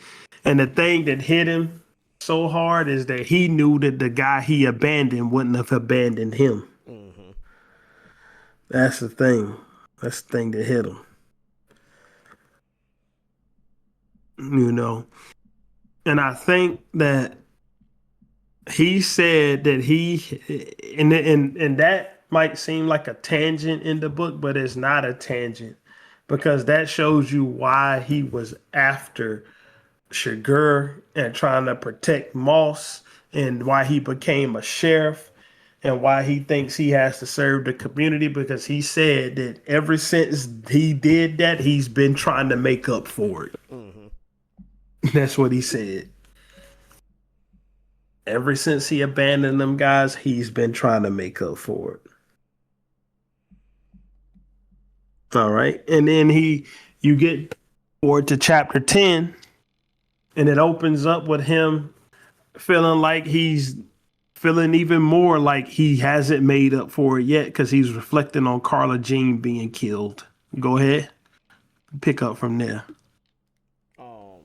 B: And the thing that hit him so hard is that he knew that the guy he abandoned wouldn't have abandoned him. Mm-hmm. That's the thing. That's the thing that hit him. And I think that he said that and that might seem like a tangent in the book, but it's not a tangent, because that shows you why he was after Chigurh and trying to protect Moss, and why he became a sheriff, and why he thinks he has to serve the community, because he said that ever since he did that, he's been trying to make up for it. Mm-hmm. That's what he said. Ever since he abandoned them guys, he's been trying to make up for it. All right. And then you get forward to chapter 10, and it opens up with him feeling like he's feeling even more like he hasn't made up for it yet because he's reflecting on Carla Jean being killed. Go ahead, pick up from there.
A: Um,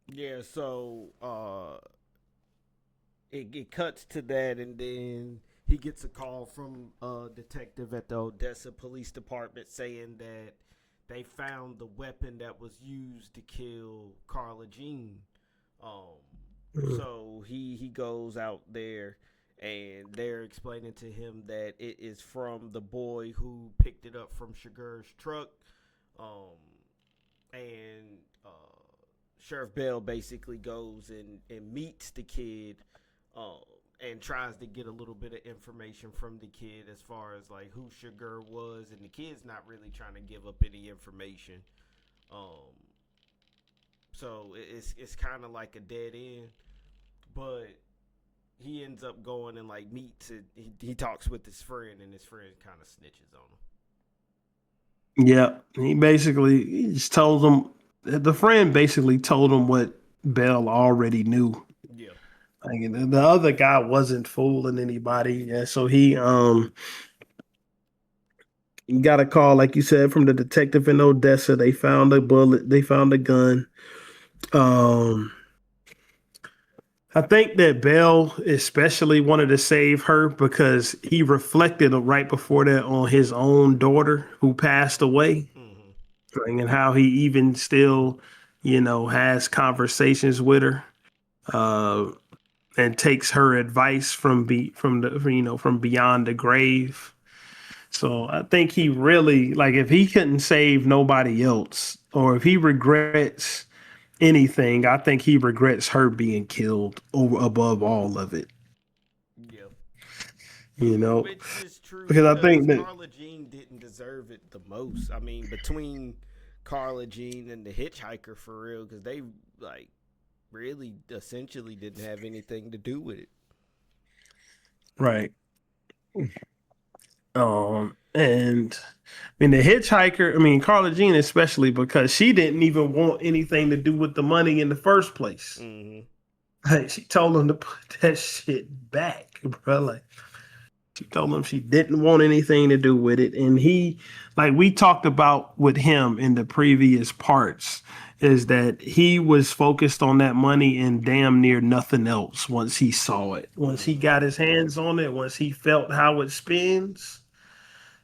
A: yeah. So it cuts to that, and then he gets a call from a detective at the Odessa Police Department saying that they found the weapon that was used to kill Carla Jean. Um, so he goes out there, and they're explaining to him that it is from the boy who picked it up from Chigurh's truck. Um, and Sheriff Bell basically goes and meets the kid, um, and tries to get a little bit of information from the kid as far as like who Chigurh was, and the kid's not really trying to give up any information. Um, so it's kind of like a dead end, but he ends up going and like meets it. He talks with his friend, and his friend kind of snitches on
B: Yeah, he just told him. The friend basically told him what Bell already knew.
A: him. Yeah.
B: Like, the other guy wasn't fooling anybody. Yeah, so he got a call, like you said, from the detective in Odessa. They found a bullet. They found a gun. Um, I think that Bell especially wanted to save her because he reflected right before that on his own daughter who passed away,
A: Mm-hmm.
B: and how he even still, has conversations with her, uh, and takes her advice from beyond the grave. So I think he really, like, if he couldn't save nobody else, or if he regrets anything, I think he regrets her being killed over above all of it.
A: Yeah.
B: You know,
A: Which is true
B: because I
A: because
B: think that
A: Carla Jean didn't deserve it the most. I mean, between Carla Jean and the hitchhiker, for real, because they like really essentially didn't have anything to do with it.
B: right. And I mean the hitchhiker. I mean Carla Jean especially because she didn't even want anything to do with the money in the first place.
A: Mm-hmm.
B: Like she told him to put that shit back, bro. Like she told him she didn't want anything to do with it. And he, like we talked about with him in the previous parts, is that he was focused on that money and damn near nothing else once he saw it. Once he
A: Mm-hmm.
B: got his hands on it, once he felt how it spins,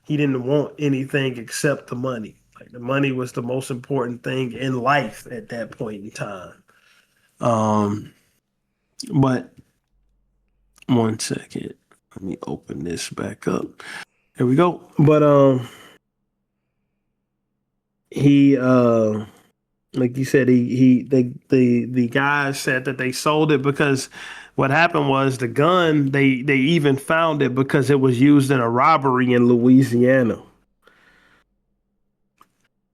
B: he didn't want anything except the money. Like the money was the most important thing in life at that point in time. Um, but one second. Let me open this back up. There we go. But he like you said, the guys said that they sold it because what happened was the gun they even found it because it was used in a robbery in Louisiana.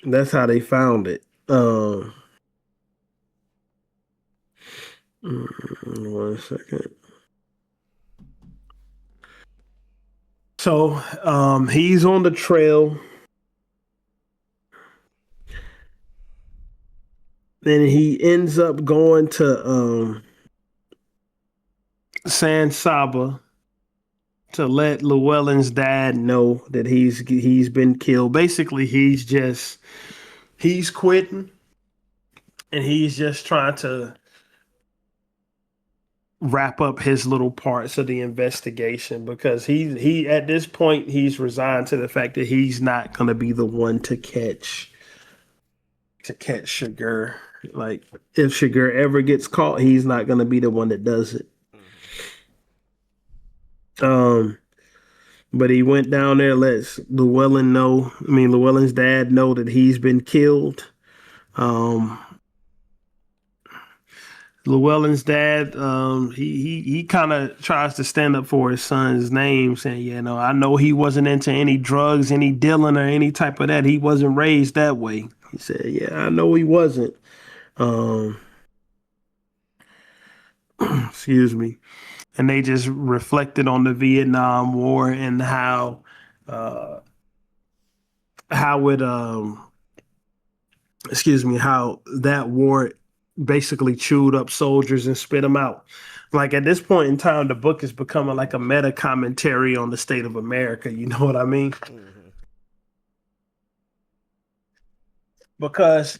B: That's how they found it. One second. So he's on the trail. Then he ends up going to San Saba to let Llewellyn's dad know that he's been killed. Basically, he's quitting and he's just trying to wrap up his little parts of the investigation because he at this point he's resigned to the fact that he's not going to be the one to catch Chigurh. Like if Chigurh ever gets caught, he's not going to be the one that does it.
A: Mm-hmm.
B: Um, but he went down there, lets Llewellyn know. I mean, Llewellyn's dad know that he's been killed. Um, Llewellyn's dad, he kind of tries to stand up for his son's name, saying, I know he wasn't into any drugs, any dealing, or any type of that. He wasn't raised that way. He said, yeah, I know he wasn't. Um, excuse me. And they just reflected on the Vietnam War and uh, how it, how that war basically chewed up soldiers and spit them out. Like at this point in time, the book is becoming like a meta commentary on the state of America. You know what I mean?
A: Mm-hmm.
B: Because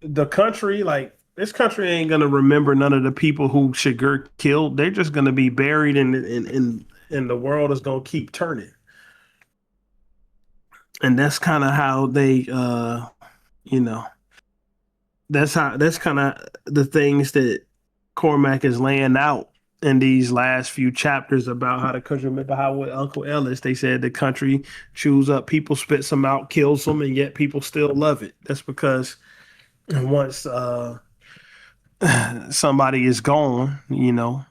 B: the country, like this country, ain't gonna remember none of the people who Chigurh killed. They're just gonna be buried, and the world is gonna keep turning. And that's kind of how they, you know, that's kind of the things that Cormac is laying out in these last few chapters about how the country, remember how with Uncle Ellis, they said the country chews up people, spits them out, kills them, and yet people still love it. That's because once somebody is gone,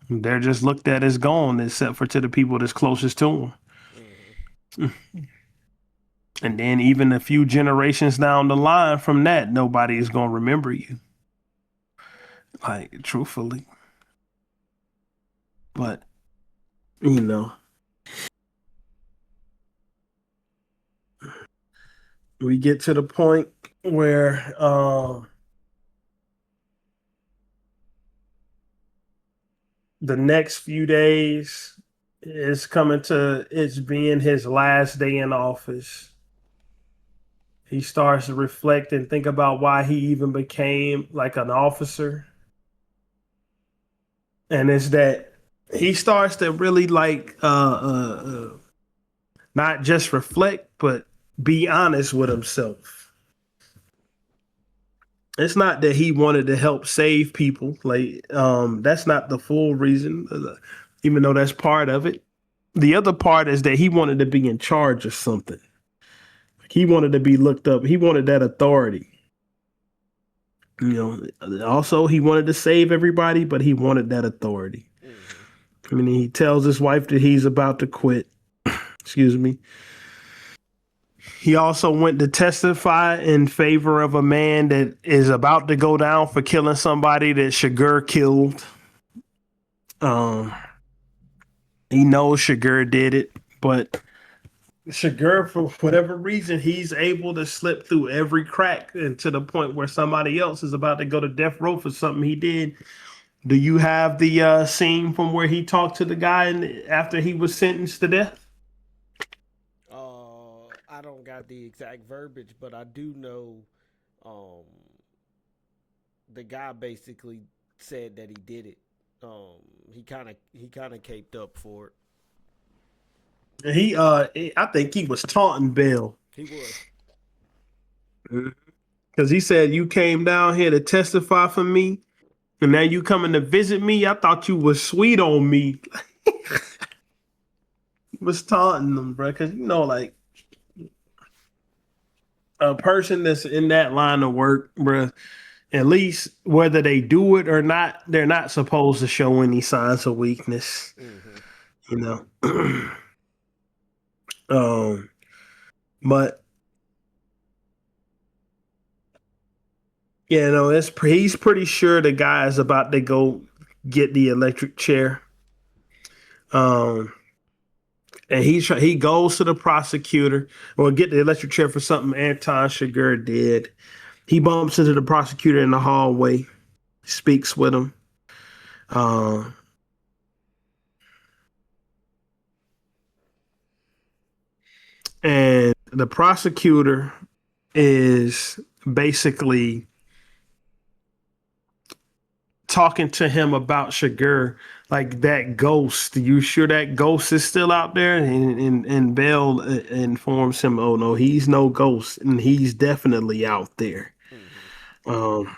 B: they're just looked at as gone, except for to the people that's closest to them. And then even a few generations down the line from that, nobody is going to remember you. Like, truthfully. But, we get to the point where the next few days is coming to it's being his last day in office. He starts to reflect and think about why he even became like an officer. And it's that he starts to really like not just reflect, but be honest with himself. It's not that he wanted to help save people. Like, that's not the full reason, even though that's part of it. The other part is that he wanted to be in charge of something. He wanted to be looked up. He wanted that authority. Also he wanted to save everybody, but he wanted that authority. Mm-hmm. I mean, he tells his wife that he's about to quit. Excuse me. He also went to testify in favor of a man that is about to go down for killing somebody that Chigurh killed. He knows Chigurh did it, but Chigurh, for whatever reason, he's able to slip through every crack, and to the point where somebody else is about to go to death row for something he did. Do you have the scene from where he talked to the guy after he was sentenced to death?
A: I don't got the exact verbiage, but I do know um, the guy basically said that he did it. He kind of caped up for it.
B: I think he was taunting Bill.
A: He was.
B: Because he said, you came down here to testify for me, and now you coming to visit me? I thought you was sweet on me. He was taunting them, bro. Because, like, a person that's in that line of work, bro, at least whether they do it or not, they're not supposed to show any signs of weakness. Mm-hmm. But he's pretty sure the guy is about to go get the electric chair. And he goes to the prosecutor or get the electric chair for something Anton Chigurh did. He bumps into the prosecutor in the hallway, speaks with him. And the prosecutor is basically talking to him about Chigurh, like that ghost. You sure that ghost is still out there? And Bell informs him, oh no, he's no ghost, and he's definitely out there. Mm-hmm.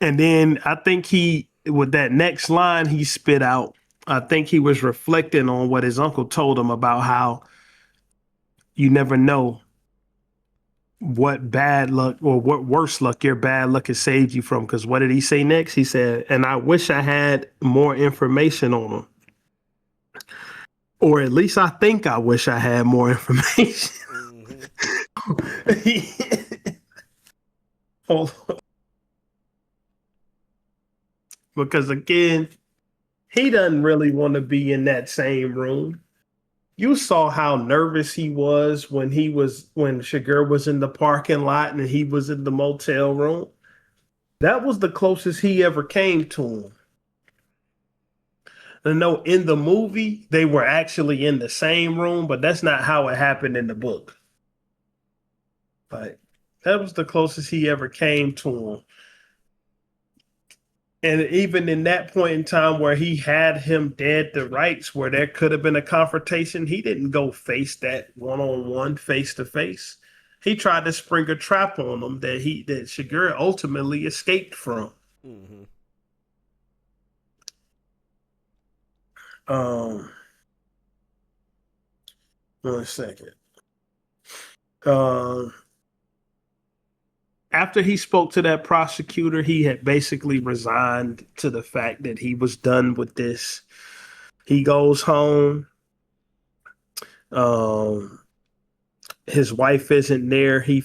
B: And then I think with that next line he spit out, I think he was reflecting on what his uncle told him about how you never know what bad luck or what worse luck your bad luck has saved you from. Because what did he say next? He said, and I wish I had more information on him. Or at least I think I wish I had more information. Mm-hmm. Hold on. Because again, he doesn't really want to be in that same room. You saw how nervous he was when Chigurh was in the parking lot and he was in the motel room. That was the closest he ever came to him. And no, in the movie, they were actually in the same room, but that's not how it happened in the book. Like that was the closest he ever came to him. And even in that point in time where he had him dead to rights, where there could have been a confrontation, he didn't go face that one on one, face to face. He tried to spring a trap on him that Chigurh ultimately escaped from.
A: Mm-hmm.
B: Um, one second. Um, After he spoke to that prosecutor, he had basically resigned to the fact that he was done with this. He goes home. Um, his wife isn't there. He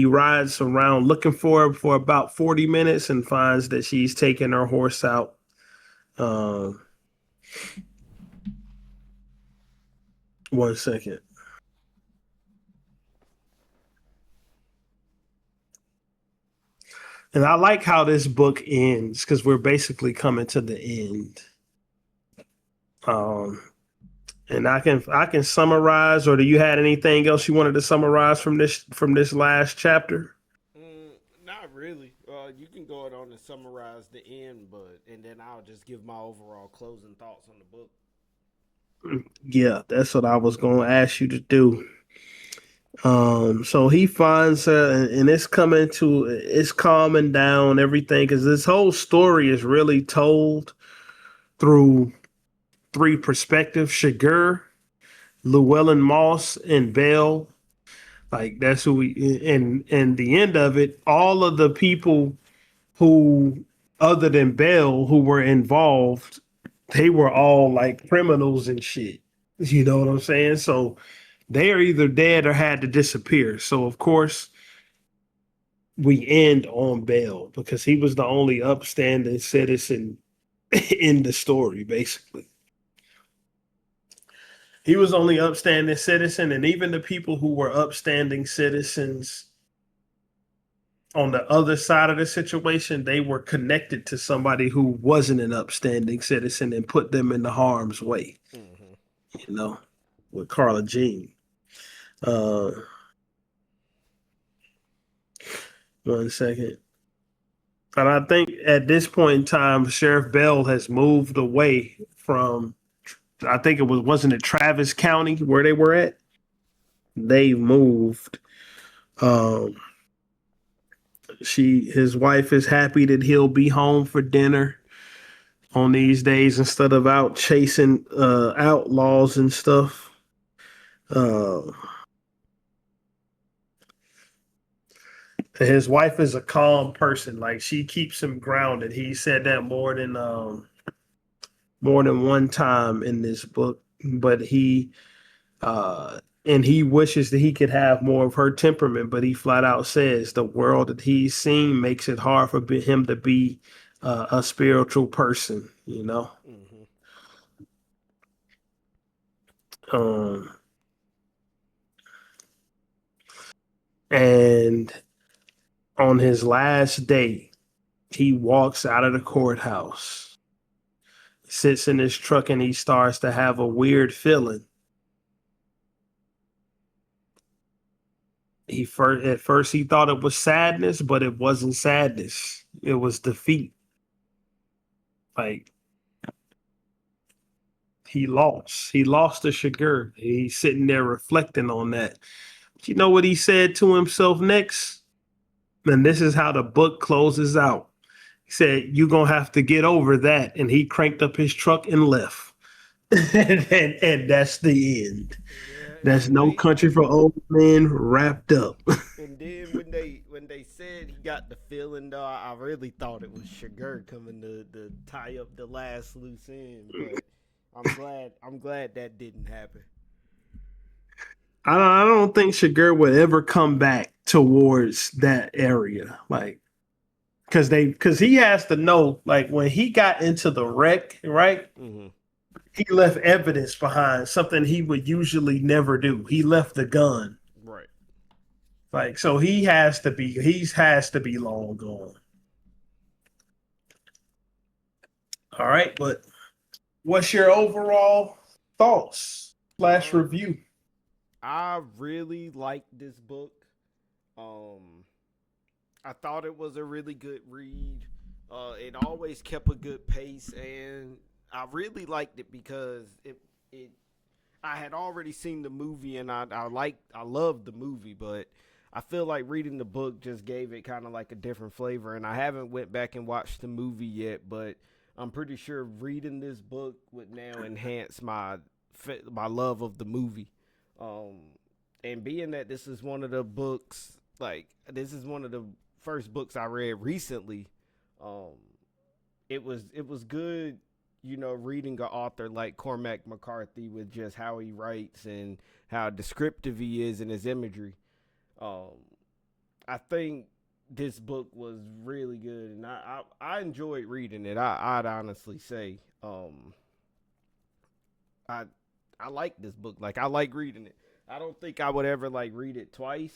B: rides around looking for her for about 40 minutes and finds that she's taking her horse out. Um, One second. And I like how this book ends because we're basically coming to the end. Um, and I can summarize, or do you had anything else you wanted to summarize from this last chapter?
A: Not really. You can go on and summarize the end, and then I'll just give my overall closing thoughts on the book.
B: Yeah, that's what I was going to ask you to do. So he finds her, and it's calming down everything because this whole story is really told through three perspectives: Chigurh, Llewellyn Moss, and Bell. Like that's who we. And the end of it, all of the people who, other than Bell, who were involved, they were all like criminals and shit. You know what I'm saying? So they are either dead or had to disappear. So of course we end on Bell because he was the only upstanding citizen in the story, basically. He was only upstanding citizen, and even the people who were upstanding citizens on the other side of the situation, they were connected to somebody who wasn't an upstanding citizen and put them in the harm's way,
A: Mm-hmm.
B: you know, with Carla Jean. Uh, One second. And I think at this point in time, Sheriff Bell has moved away from, I think wasn't it Travis County where they were at? They moved. Um, his wife is happy that he'll be home for dinner on these days instead of out chasing outlaws and stuff. Uh, his wife is a calm person. Like she keeps him grounded. He said that more than one time in this book. But he wishes that he could have more of her temperament. But he flat out says the world that he's seen makes it hard for him to be a spiritual person. You know.
A: Mm-hmm.
B: Um, and on his last day, he walks out of the courthouse, sits in his truck, and he starts to have a weird feeling. At first he thought it was sadness, but it wasn't sadness. It was defeat. Like he lost. He lost to Chigurh. He's sitting there reflecting on that. But you know what he said to himself next? And this is how the book closes out. He said, "You're gonna have to get over that." And he cranked up his truck and left. And that's the end.
A: Yeah,
B: That's No Country for Old Men wrapped up.
A: and then when they said he got the feeling though, I really thought it was Chigurh coming to tie up the last loose end, but I'm glad that didn't happen.
B: I don't think Chigurh would ever come back towards that area. Like, because he has to know, like, when he got into the wreck, right?
A: Mm-hmm.
B: he left evidence behind, something he would usually never do. He left the gun.
A: Right.
B: Like, so he has to be long gone. All right, but what's your overall thoughts slash
A: Um,
B: review?
A: I really liked this book. Um, I thought it was a really good read. It always kept a good pace, and I really liked it because it I had already seen the movie, and I loved the movie, but I feel like reading the book just gave it kind of like a different flavor. And I haven't went back and watched the movie yet, but I'm pretty sure reading this book would now enhance my love of the movie. Um, and being that this is one of the books, like this is one of the first books I read recently, um, it was good, reading an author like Cormac McCarthy with just how he writes and how descriptive he is in his imagery. Um, I think this book was really good, and I enjoyed reading it. I'd honestly say, I I like this book. Like I like reading it. I don't think I would ever like read it twice,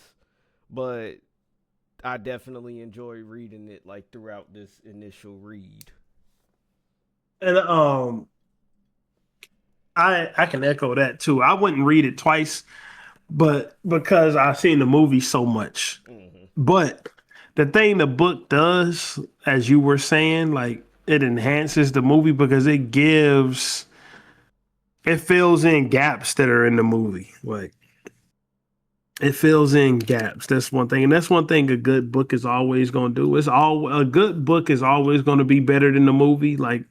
A: but I definitely enjoy reading it like throughout this initial read.
B: And I can echo that too. I wouldn't read it twice, but because I've seen the movie so much.
A: Mm-hmm.
B: But the thing the book does, as you were saying, like it enhances the movie because it fills in gaps that are in the movie. Like it fills in gaps. That's one thing, and that's one thing a good book is always going to do. A good book is always going to be better than the movie. Like,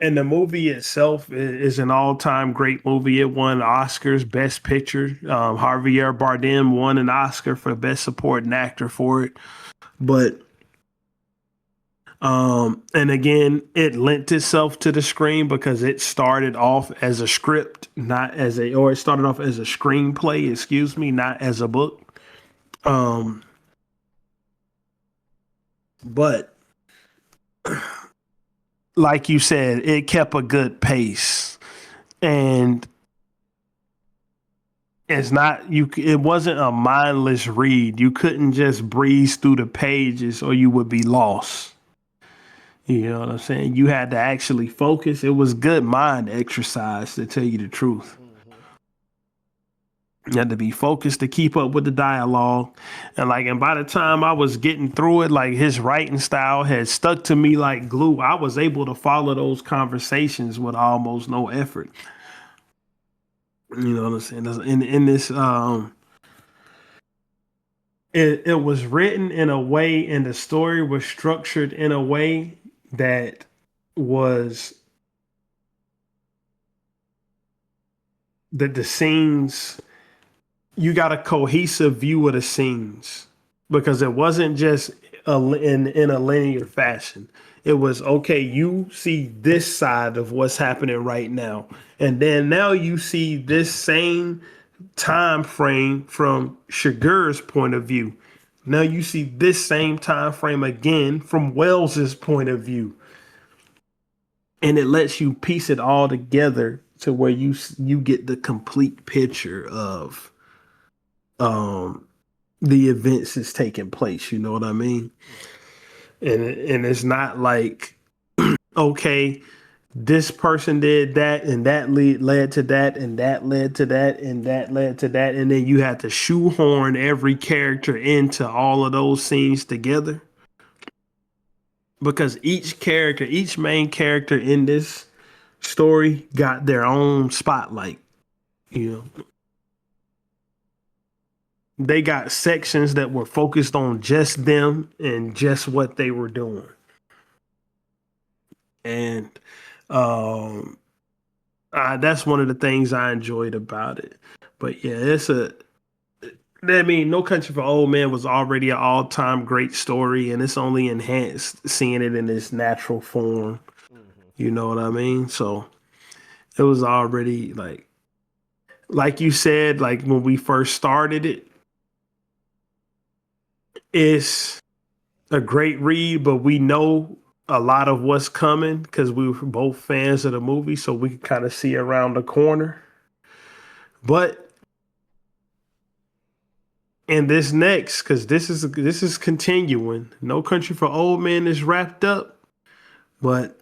B: and the movie itself is an all-time great movie. It won Oscars, Best Picture. Javier Bardem won an Oscar for Best Supporting Actor for it. But and again, it lent itself to the screen because it started off as a script, or it started off as a screenplay, excuse me, not as a book. Um, but like you said, it kept a good pace, and it wasn't a mindless read. You couldn't just breeze through the pages or you would be lost. You know what I'm saying? You had to actually focus. It was good mind exercise, to tell you the truth.
A: Mm-hmm.
B: You had to be focused to keep up with the dialogue. And by the time I was getting through it, like his writing style had stuck to me like glue. I was able to follow those conversations with almost no effort. You know what I'm saying? In this it was written in a way, and the story was structured in a way that was that the scenes, you got a cohesive view of the scenes because it wasn't just in a linear fashion. It was okay. You see this side of what's happening right now, and then now you see this same time frame from Chigurh's point of view. Now you see this same time frame again from Wells's point of view, and it lets you piece it all together to where you get the complete picture of um the events that's taking place. You know what I mean? And it's not like okay, this person did that and that led to that and that led to that and that led to that, and then you have to shoehorn every character into all of those scenes together because each main character in this story got their own spotlight. You know, they got sections that were focused on just them and just what they were doing. And um, that's one of the things I enjoyed about it. But yeah, I mean, No Country for Old Men was already an all-time great story, and it's only enhanced seeing it in its natural form.
A: Mm-hmm.
B: You know what I mean? So it was already like you said, like when we first started it, it's a great read, but we know a lot of what's coming because we were both fans of the movie, so we could kind of see around the corner. But in this next, because this is continuing. No Country for Old Men is wrapped up, but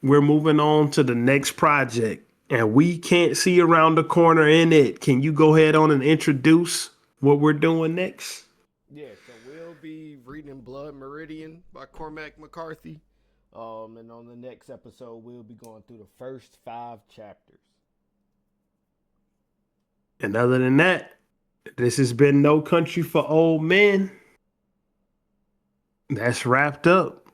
B: we're moving on to the next project, and we can't see around the corner in it. Can you go ahead on and introduce what we're doing next?
A: Yeah, so we'll be reading Blood Meridian by Cormac McCarthy. And on the next episode, we'll be going through the first 5 chapters.
B: And other than that, this has been No Country for Old Men. That's wrapped up.